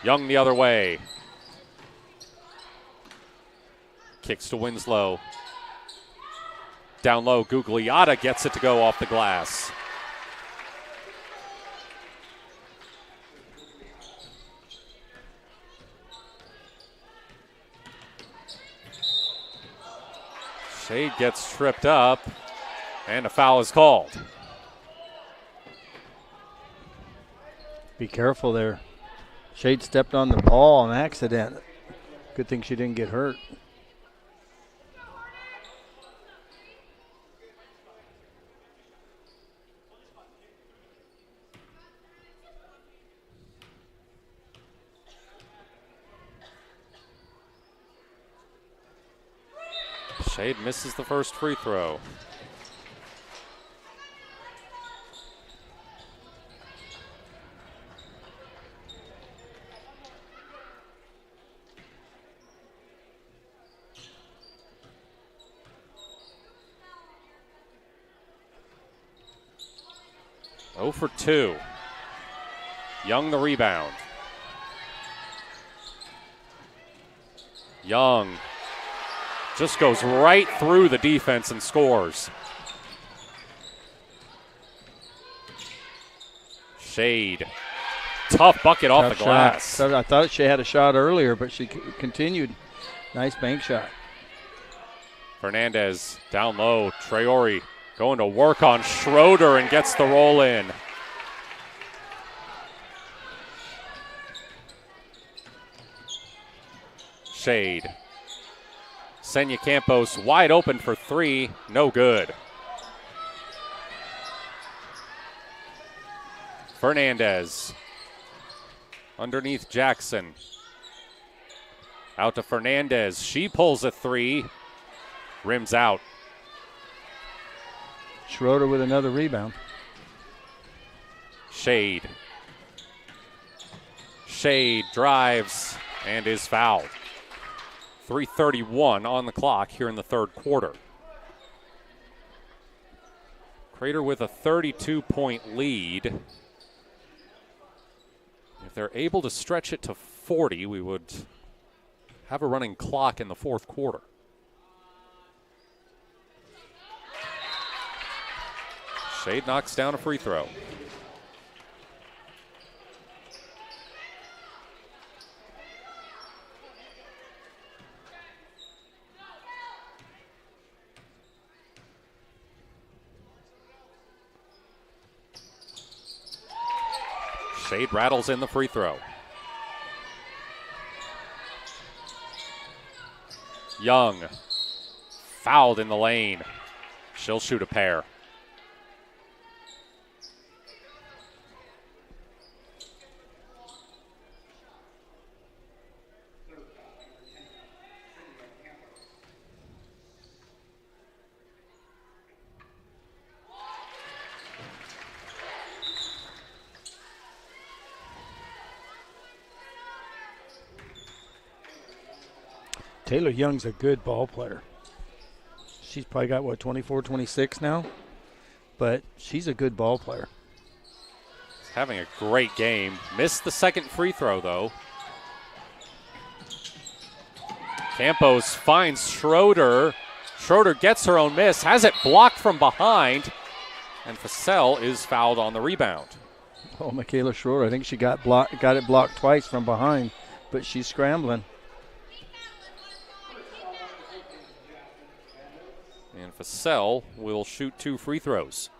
Young the other way. Kicks to Winslow. Down low, Gugliotta gets it to go off the glass. Shade gets tripped up, and a foul is called. Be careful there. Shade stepped on the ball on accident. Good thing she didn't get hurt. Shade misses the first free throw. Oh for 2. Young the rebound. Young just goes right through the defense and scores. Shade. Tough bucket off the glass. So I thought she had a shot earlier, but she continued. Nice bank shot. Fernandez down low. Traore going to work on Schroeder and gets the roll in. Shade. Senya Campos wide open for 3. No good. Fernandez. Underneath Jackson. Out to Fernandez. She pulls a 3. Rims out. Schroeder with another rebound. Shade. Shade drives and is fouled. 3:31 on the clock here in the third quarter. Crater with a 32-point lead. If they're able to stretch it to 40, we would have a running clock in the fourth quarter. Shade knocks down a free throw. Shade rattles in the free throw. Young fouled in the lane. She'll shoot a pair. Taylor Young's a good ball player. She's probably got, 24, 26 now? But she's a good ball player. having a great game. Missed the second free throw, though. Campos finds Schroeder. Schroeder gets her own miss, has it blocked from behind, and Fussell is fouled on the rebound. Oh, Michaela Schroeder, I think she got it blocked twice from behind, but she's scrambling. And Fussell will shoot 2 free throws.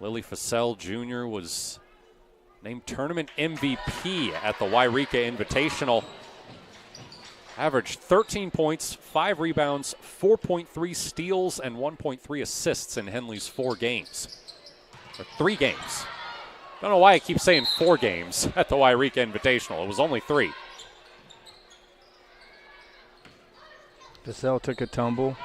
Lily Fussell Jr. was named tournament MVP at the Wairika Invitational. Averaged 13 points, 5 rebounds, 4.3 steals, and 1.3 assists in Henley's 4 games. Or 3 games. Don't know why I keep saying 4 games at the Wairika Invitational. It was only 3. Fussell took a tumble.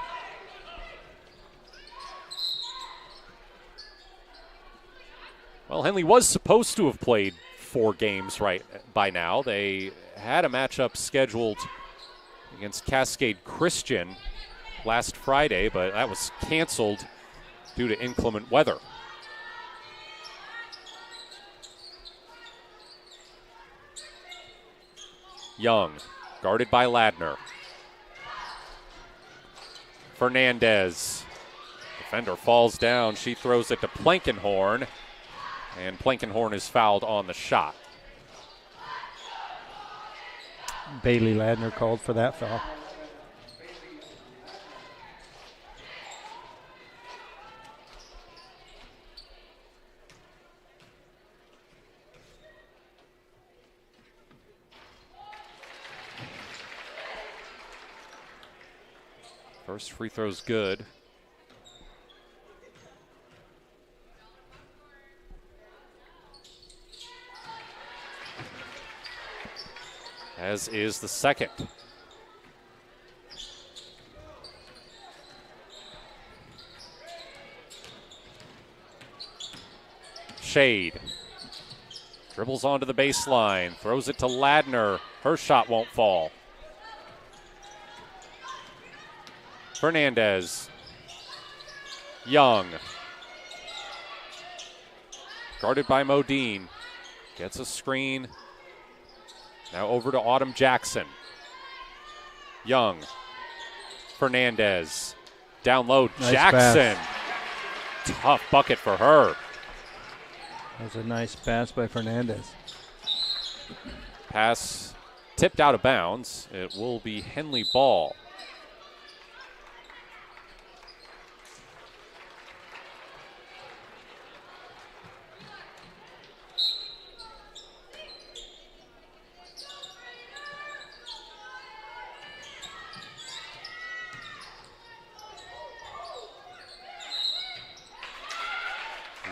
Well, Henley was supposed to have played 4 games right by now. They had a matchup scheduled against Cascade Christian last Friday, but that was canceled due to inclement weather. Young, guarded by Ladner. Fernandez. Defender falls down. She throws it to Plankenhorn, and Plankenhorn is fouled on the shot. Bailey Ladner called for that foul. First free throw's good. As is the second. Shade. Dribbles onto the baseline, throws it to Ladner. Her shot won't fall. Fernandez. Young. Guarded by Modine. Gets a screen. Now over to Autumn Jackson. Young. Fernandez. Down low, nice Jackson. Pass. Tough bucket for her. That's a nice pass by Fernandez. Pass tipped out of bounds. It will be Henley ball.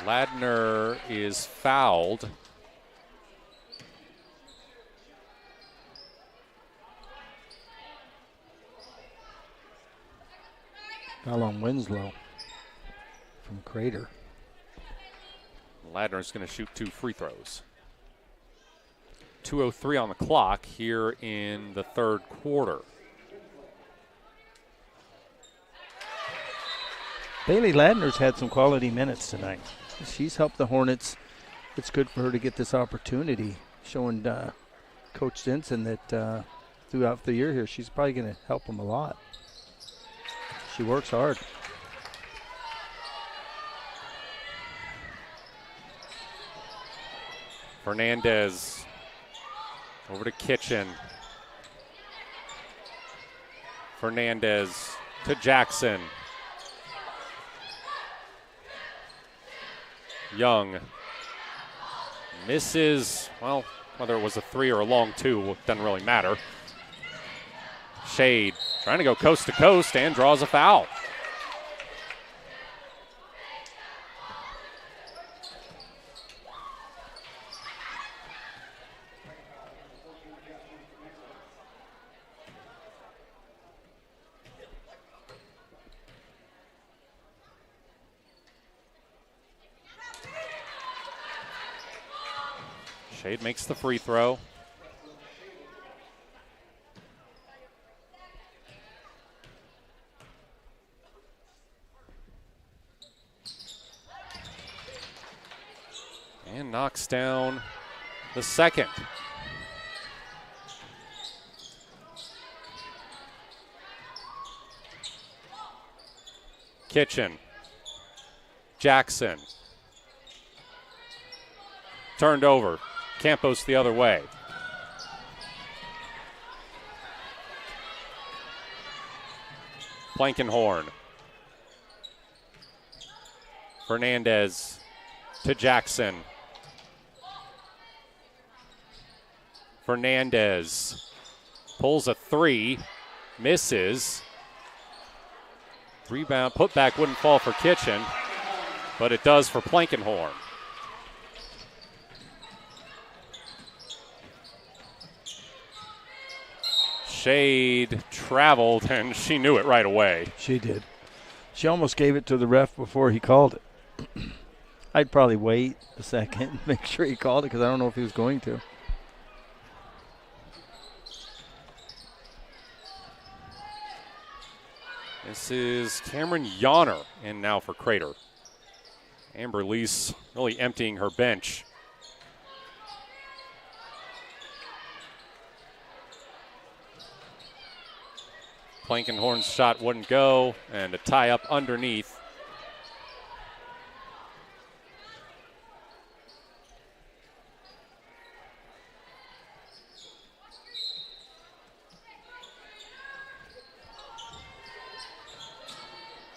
Ladner is fouled. Foul on Winslow from Crater. Ladner's going to shoot 2 free throws. 2:03 on the clock here in the third quarter. Bailey Ladner's had some quality minutes tonight. She's helped the Hornets. It's good for her to get this opportunity, showing Coach Stinson that throughout the year here, she's probably going to help them a lot. She works hard. Fernandez over to Kitchen. Fernandez to Jackson. Young misses, well, whether it was a 3 or a long 2, doesn't really matter. Shade trying to go coast to coast and draws a foul. Shade makes the free throw. knocks down the second. Kitchen. Jackson. Turned over. Campos the other way. Blankenhorn. Fernandez to Jackson. Fernandez pulls a three, misses. Rebound, putback wouldn't fall for Kitchen, but it does for Blankenhorn. Shade traveled, and she knew it right away. She did. She almost gave it to the ref before he called it. I'd probably wait a second and make sure he called it because I don't know if he was going to. This is Cameron Yonner in now for Crater. Amber Lease really emptying her bench. Blankenhorn's shot wouldn't go, and a tie up underneath.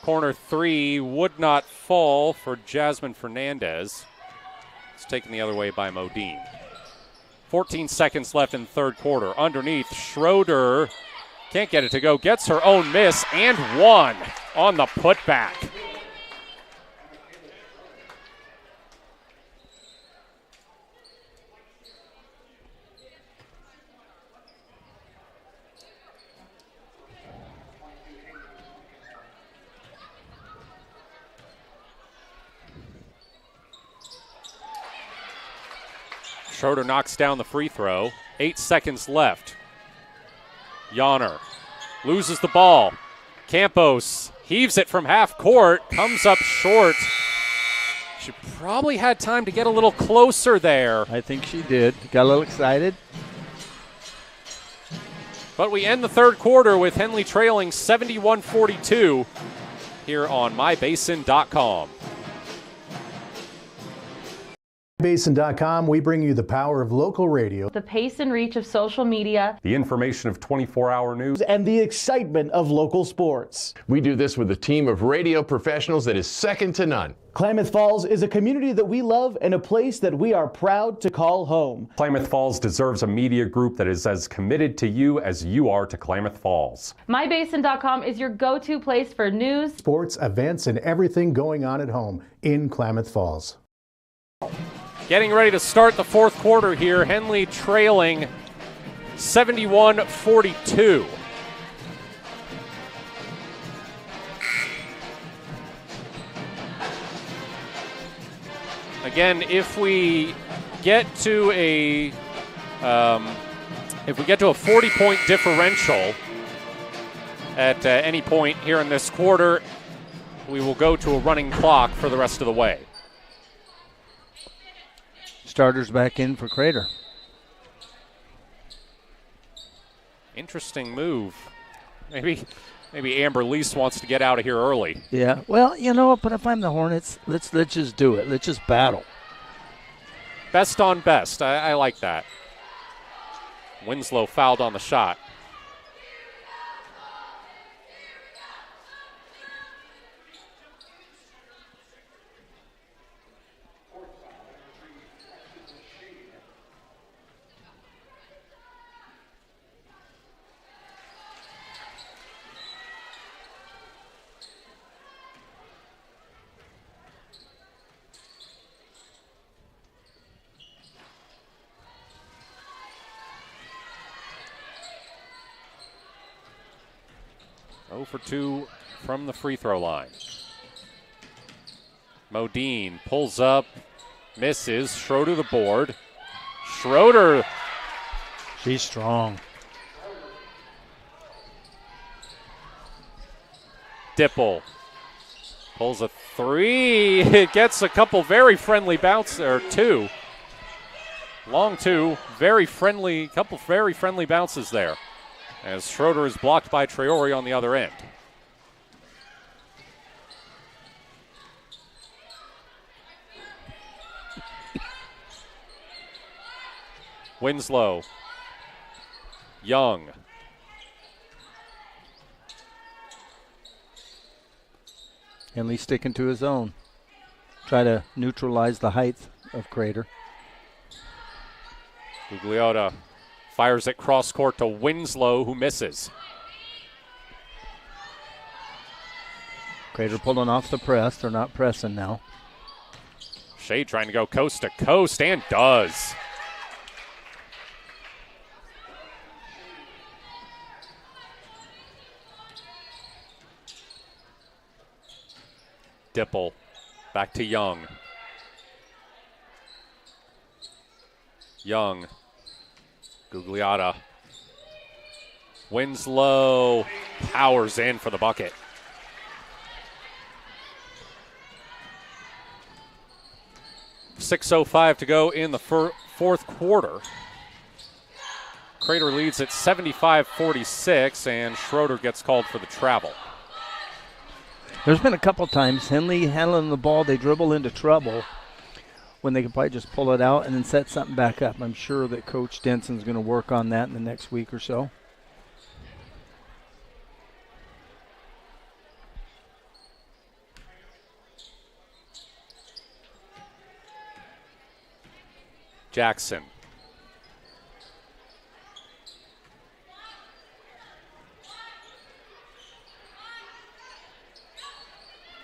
Corner three would not fall for Jasmine Fernandez. It's taken the other way by Modine. 14 seconds left in the third quarter. Underneath, Schroeder can't get it to go. Gets her own miss and one on the putback. Schroeder knocks down the free throw. 8 seconds left. Yonner loses the ball. Campos heaves it from half court. Comes up short. She probably had time to get a little closer there. I think she did. Got a little excited. But we end the third quarter with Henley trailing 71-42 here on mybasin.com. Basin.com, we bring you the power of local radio, The pace and reach of social media, The information of 24-hour news, and the excitement of local sports. We do this with a team of radio professionals that is second to none. Klamath Falls is a community that we love and a place that we are proud to call home. Klamath Falls deserves a media group that is as committed to you as you are to Klamath Falls. mybasin.com is your go-to place for news, sports, events, and everything going on at home in Klamath Falls. Getting ready to start the fourth quarter here. Henley trailing 71-42. Again, if we get to a 40-point differential at any point here in this quarter, we will go to a running clock for the rest of the way. Starters back in for Crater. Interesting move. Maybe Amber Lease wants to get out of here early. Yeah. Well, you know what? But if I'm the Hornets, let's just do it. Let's just battle. Best on best. I like that. Winslow fouled on the shot. For 2 from the free throw line. Modine pulls up, misses. Schroeder the board. Schroeder. She's strong. Dipple pulls a 3. It gets a couple very friendly bounce, or 2 Long two. Very friendly, couple very friendly bounces there, as Schroeder is blocked by Traore on the other end. Winslow. Young. Henley sticking to his own. Try to neutralize the height of Crater. Gugliotta fires it cross court to Winslow, who misses. Crater pulling off the press. They're not pressing now. Shade trying to go coast to coast, and does. Dipple back to Young. Young. Gugliotta. Winslow powers in for the bucket. .6:05 to go in the fourth quarter. Crater leads at 75-46, and Schroeder gets called for the travel. There's been a couple times Henley handling the ball, they dribble into trouble when they could probably just pull it out and then set something back up. I'm sure that Coach Denson's going to work on that in the next week or so. Jackson.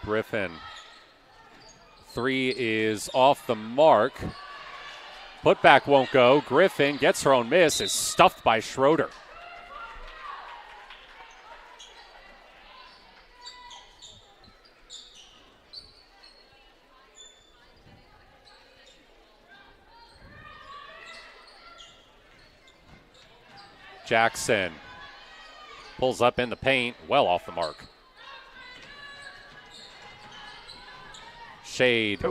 Griffin. Three is off the mark. Putback won't go. Griffin gets her own miss, is stuffed by Schroeder. Jackson pulls up in the paint, well off the mark. Shade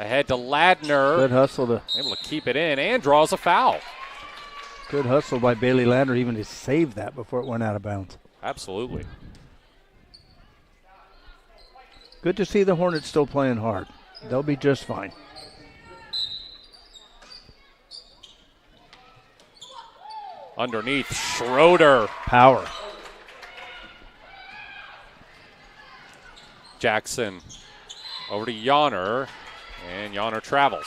ahead to Ladner. Good hustle able to keep it in and draws a foul. Good hustle by Bailey Ladner even to save that before it went out of bounds. Absolutely. Good to see the Hornets still playing hard. They'll be just fine. Underneath, Schroeder. Power. Jackson over to Yonner, and Yonner travels.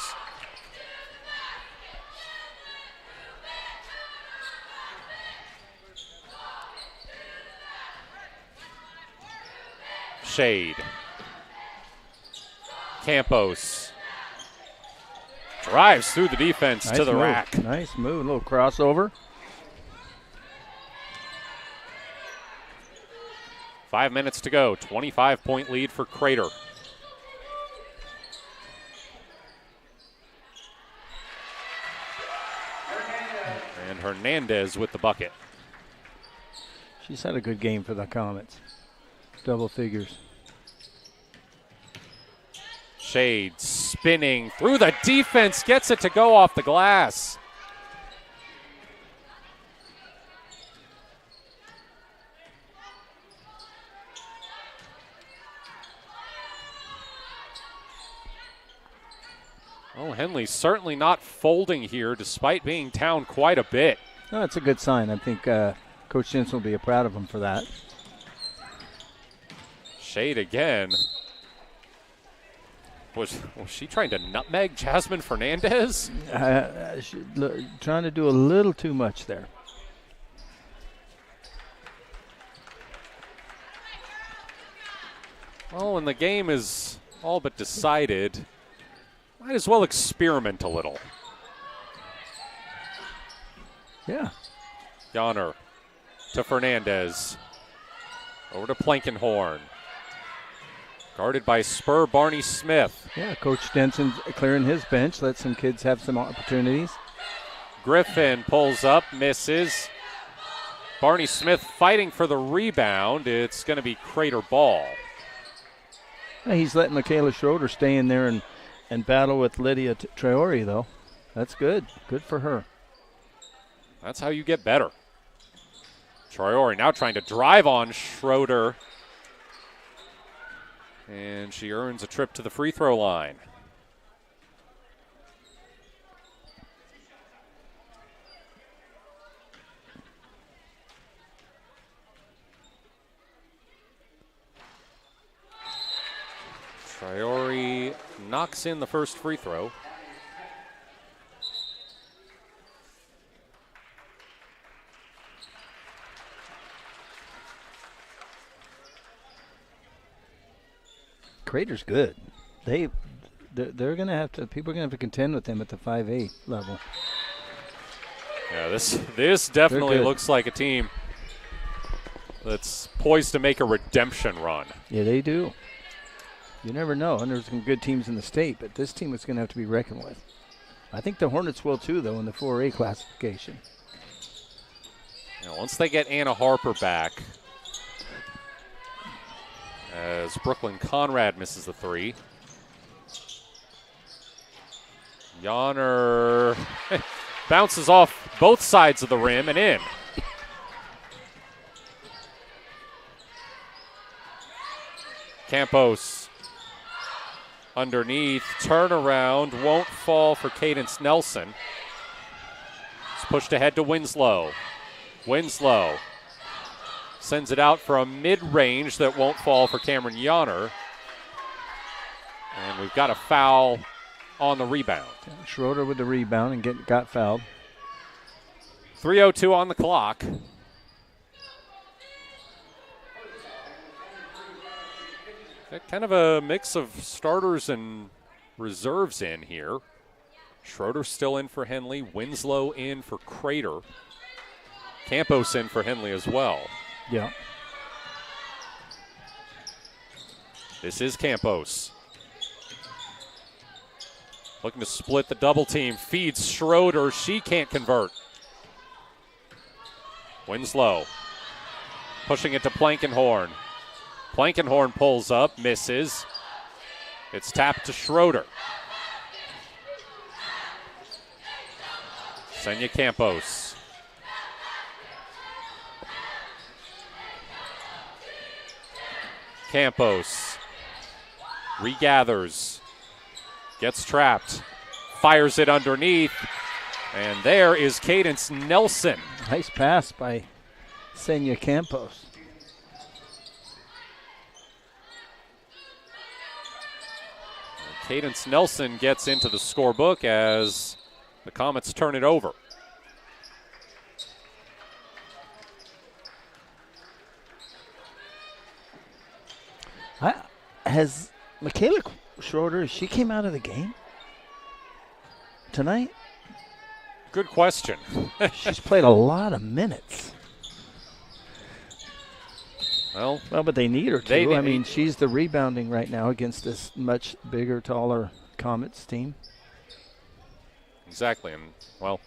Shade. Campos drives through the defense to the rack. Nice move, a little crossover. 5 minutes to go, 25-point lead for Crater. And Hernandez with the bucket. She's had a good game for the Comets. Double figures. Shade spinning through the defense, gets it to go off the glass. Oh, Henley certainly not folding here despite being down quite a bit. No, that's a good sign. I think Coach Jensen will be proud of him for that. Shade again. Was she trying to nutmeg Jasmine Fernandez? Trying to do a little too much there. Well, when the game is all but decided, might as well experiment a little. Yeah. Yonner to Fernandez. Over to Plankenhorn. Guarded by Spur Barney Smith. Yeah, Coach Denson clearing his bench. Let some kids have some opportunities. Griffin pulls up, misses. Barney Smith fighting for the rebound. It's going to be Crater ball. Yeah, he's letting Michaela Schroeder stay in there and battle with Lydia Traore, though. That's good. Good for her. That's how you get better. Traore now trying to drive on Schroeder. And she earns a trip to the free throw line. Traore knocks in the first free throw. Crater's good. They're going to have to. People are going to have to contend with them at the 5A level. Yeah, this definitely looks like a team that's poised to make a redemption run. Yeah, they do. You never know. And there's some good teams in the state, but this team is going to have to be reckoned with. I think the Hornets will too, though, in the 4A classification. Now, once they get Anna Harper back, as Brooklyn Conrad misses the three. Yonner bounces off both sides of the rim and in. Campos underneath, turnaround, won't fall for Cadence Nelson. It's pushed ahead to Winslow. Winslow sends it out for a mid-range that won't fall for Cameron Yonner. And we've got a foul on the rebound. Schroeder with the rebound and got fouled. 3:02 on the clock. Got kind of a mix of starters and reserves in here. Schroeder still in for Henley. Winslow in for Crater. Campos in for Henley as well. Yeah. This is Campos. Looking to split the double team. Feeds Schroeder. She can't convert. Winslow pushing it to Plankenhorn. Plankenhorn pulls up, misses. It's tapped to Schroeder. Senya Campos. Campos regathers, gets trapped, fires it underneath, and there is Cadence Nelson. Nice pass by Senya Campos. Cadence Nelson gets into the scorebook as the Comets turn it over. Has Michaela Schroeder, she came out of the game tonight? Good question. She's played a lot of minutes. Well, but they need her to. I mean, she's the rebounding right now against this much bigger, taller Comets team. Exactly. And, well,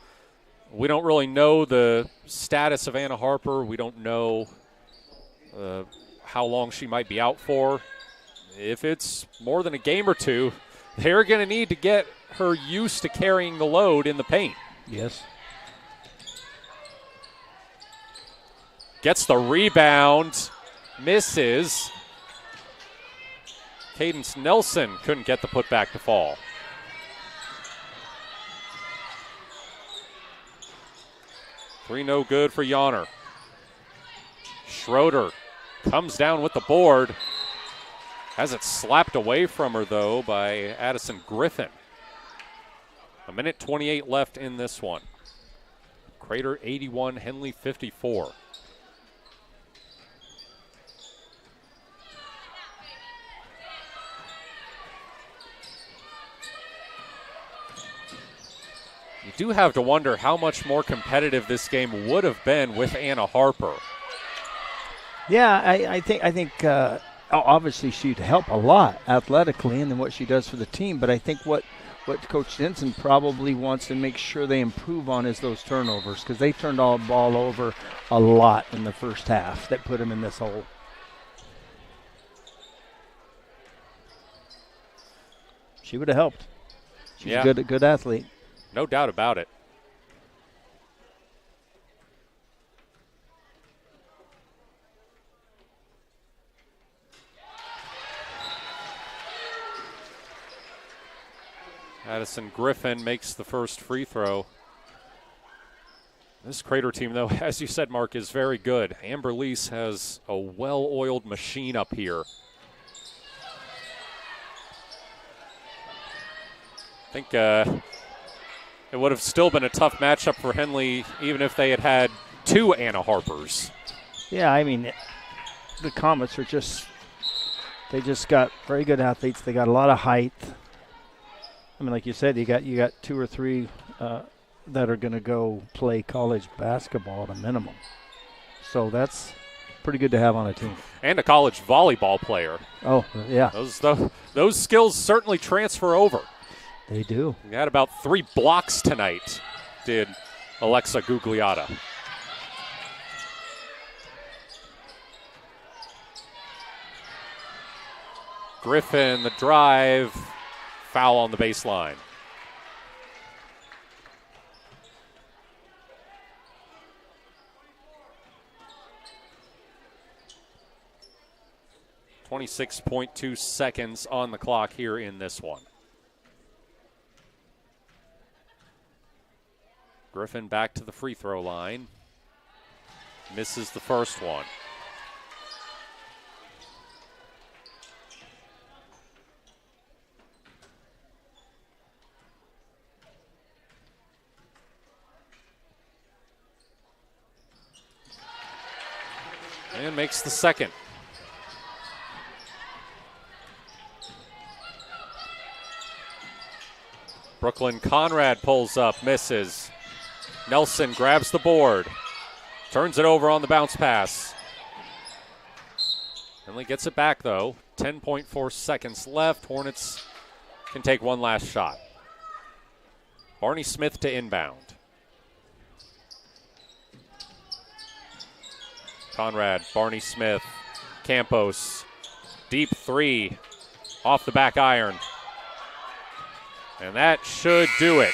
we don't really know the status of Anna Harper. We don't know how long she might be out for. If it's more than a game or two, they're going to need to get her used to carrying the load in the paint. Yes. Gets the rebound, misses. Cadence Nelson couldn't get the putback to fall. Three no good for Yonner. Schroeder comes down with the board. Has it slapped away from her, though, by Addison Griffin. 1:28 left in this one. Crater 81, Henley 54. You do have to wonder how much more competitive this game would have been with Anna Harper. Yeah, I think obviously she'd help a lot athletically and then what she does for the team, but I think what Coach Denson probably wants to make sure they improve on is those turnovers, because they turned all the ball over a lot in the first half that put them in this hole. She would have helped. She's a good athlete. No doubt about it. Addison Griffin makes the first free throw. This Crater team, though, as you said, Mark, is very good. Amber Lease has a well-oiled machine up here. I think it would have still been a tough matchup for Henley even if they had had two Anna Harpers. Yeah, I mean, the Comets are they just got very good athletes. They got a lot of height. I mean, like you said, you got two or three that are going to go play college basketball at a minimum. So that's pretty good to have on a team. And a college volleyball player. Oh, yeah. Those skills certainly transfer over. They do. We had about 3 blocks tonight, did Alexa Gugliotta. Griffin, the drive, foul on the baseline. .2 seconds on the clock here in this one. Griffin back to the free throw line. Misses the first one. And makes the second. Brooklyn Conrad pulls up, misses. Nelson grabs the board, turns it over on the bounce pass. Henley gets it back, though. 10.4 seconds left. Hornets can take one last shot. Barney Smith to inbound. Conrad, Barney Smith, Campos, deep three, off the back iron. And that should do it.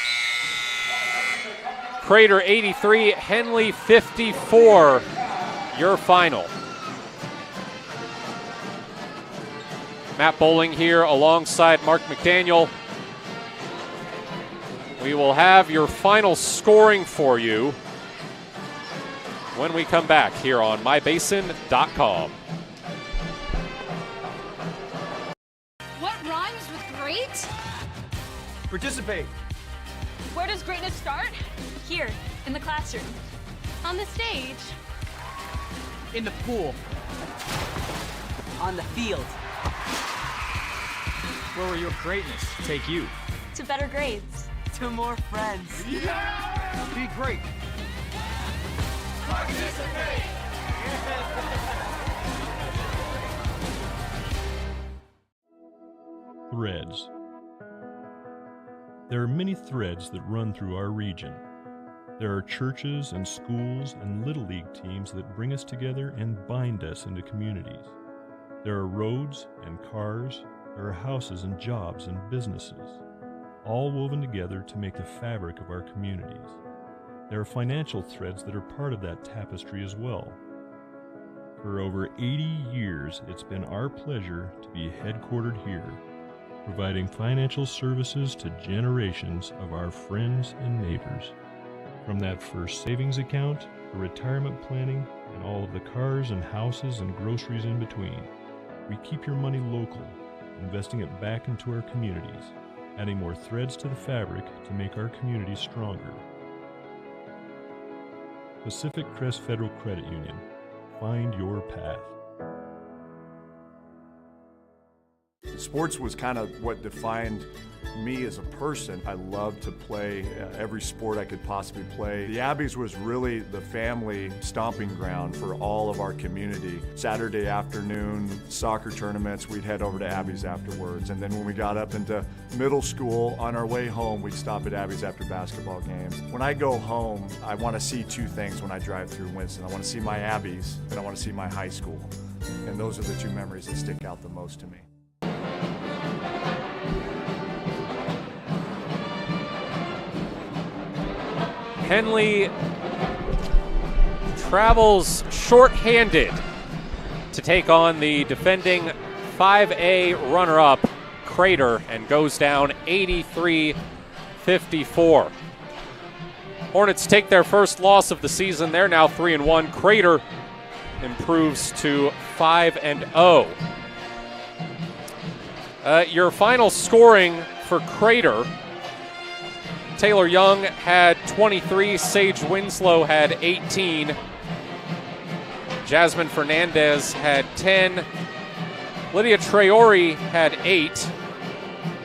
Crater 83, Henley 54, your final. Matt Bowling here alongside Mark McDaniel. We will have your final scoring for you when we come back here on mybasin.com. What rhymes with great? Participate. Where does greatness start? Here, in the classroom. On the stage. In the pool. On the field. Where will your greatness take you? To better grades. To more friends. Be great. Participate. Threads. There are many threads that run through our region. There are churches and schools and Little League teams that bring us together and bind us into communities. There are roads and cars, there are houses and jobs and businesses, all woven together to make the fabric of our communities. There are financial threads that are part of that tapestry as well. For over 80 years, it's been our pleasure to be headquartered here, providing financial services to generations of our friends and neighbors. From that first savings account, to retirement planning, and all of the cars and houses and groceries in between, we keep your money local, investing it back into our communities, adding more threads to the fabric to make our communities stronger. Pacific Crest Federal Credit Union. Find your path. Sports was kind of what defined me as a person. I loved to play every sport I could possibly play. The Abbeys was really the family stomping ground for all of our community. Saturday afternoon soccer tournaments, we'd head over to Abbeys afterwards. And then when we got up into middle school, on our way home, we'd stop at Abbeys after basketball games. When I go home, I want to see two things when I drive through Winston. I want to see my Abbeys and I want to see my high school. And those are the two memories that stick out the most to me. Henley travels short-handed to take on the defending 5A runner-up Crater and goes down 83-54. Hornets take their first loss of the season. They're now 3-1. Crater improves to 5-0. Your final scoring for Crater: Taylor Young had 23, Sage Winslow had 18, Jasmine Fernandez had 10, Lydia Traore had 8,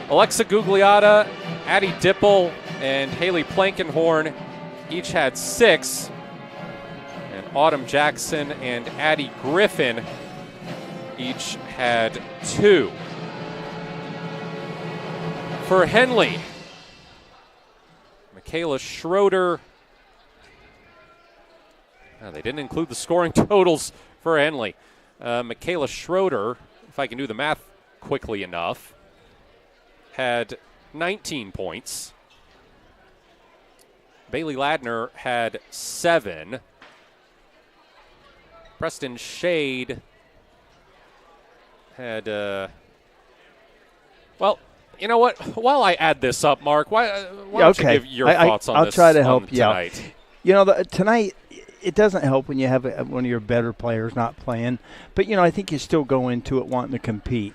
Alexa Gugliotta, Addie Dipple, and Haley Plankenhorn each had 6, and Autumn Jackson and Addie Griffin each had 2. For Henley, Michaela Schroeder. They didn't include the scoring totals for Henley. Michaela Schroeder, if I can do the math quickly enough, had 19 points. Bailey Ladner had 7. Preston Shade had, well, you know what? While I add this up, Mark, why don't you give your thoughts on this? I'll try to help you tonight. out. You know, tonight it doesn't help when you have one of your better players not playing. But, you know, I think you still go into it wanting to compete.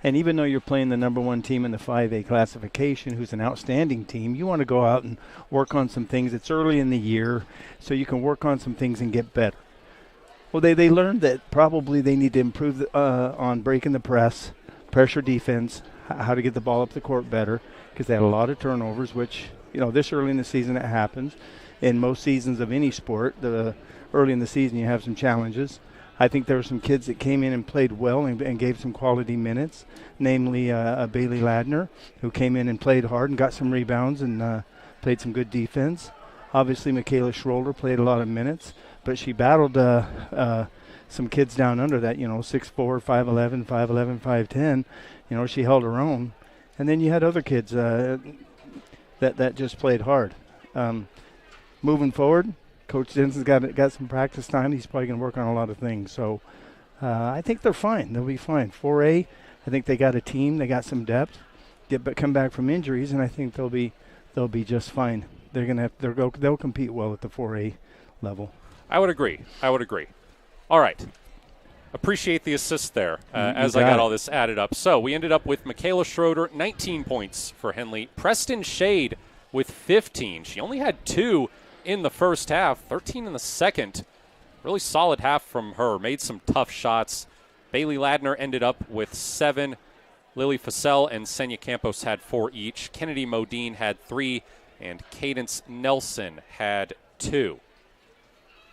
And even though you're playing the number 1 team in the 5A classification, who's an outstanding team, you want to go out and work on some things. It's early in the year, so you can work on some things and get better. Well, they learned that probably they need to improve on breaking the press, pressure defense, how to get the ball up the court better, because they had a lot of turnovers, which, you know, this early in the season it happens. In most seasons of any sport, early in the season you have some challenges. I think there were some kids that came in and played well and gave some quality minutes, namely Bailey Ladner, who came in and played hard and got some rebounds and played some good defense. Obviously, Michaela Schroeder played a lot of minutes, but she battled some kids down under that, you know, 6'4", 5'11", 5'11", 5'10". You know, she held her own. And then you had other kids that just played hard. Moving forward, Coach Denton's got some practice time. He's probably going to work on a lot of things. So I think they're fine. They'll be fine. 4A, I think they got a team. They got some depth. Come back from injuries, and I think they'll be just fine. They'll compete well at the 4A level. I would agree. All right. Appreciate the assist there as I got all this added up. So we ended up with Michaela Schroeder, 19 points for Henley. Preston Shade with 15. She only had 2 in the first half, 13 in the second. Really solid half from her. Made some tough shots. Bailey Ladner ended up with 7. Lily Fassell and Senya Campos had 4 each. Kennedy Modine had 3. And Cadence Nelson had 2.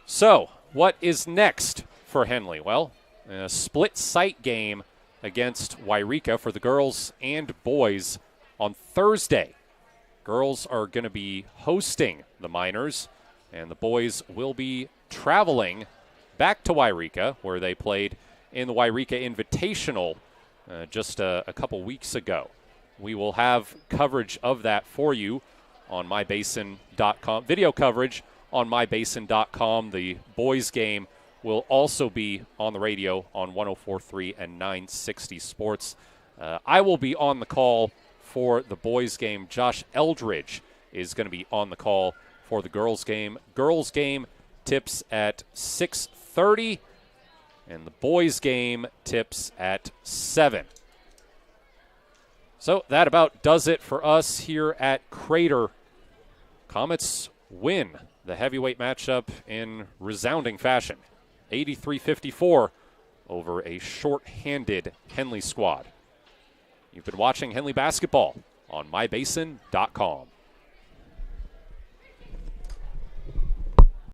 So what is next for Henley? Well, a split site game against Wairika for the girls and boys on Thursday. Girls are going to be hosting the Miners, and the boys will be traveling back to Wairika, where they played in the Wairika Invitational just a couple weeks ago. We will have coverage of that for you on mybasin.com, video coverage on mybasin.com. The boys game will also be on the radio on 104.3 and 960 Sports. I will be on the call for the boys game. Josh Eldridge is going to be on the call for the girls game. Girls game tips at 6:30, and the boys game tips at 7. So that about does it for us here at Crater. Comets win the heavyweight matchup in resounding fashion, 83-54 over a short-handed Henley squad. You've been watching Henley basketball on mybasin.com.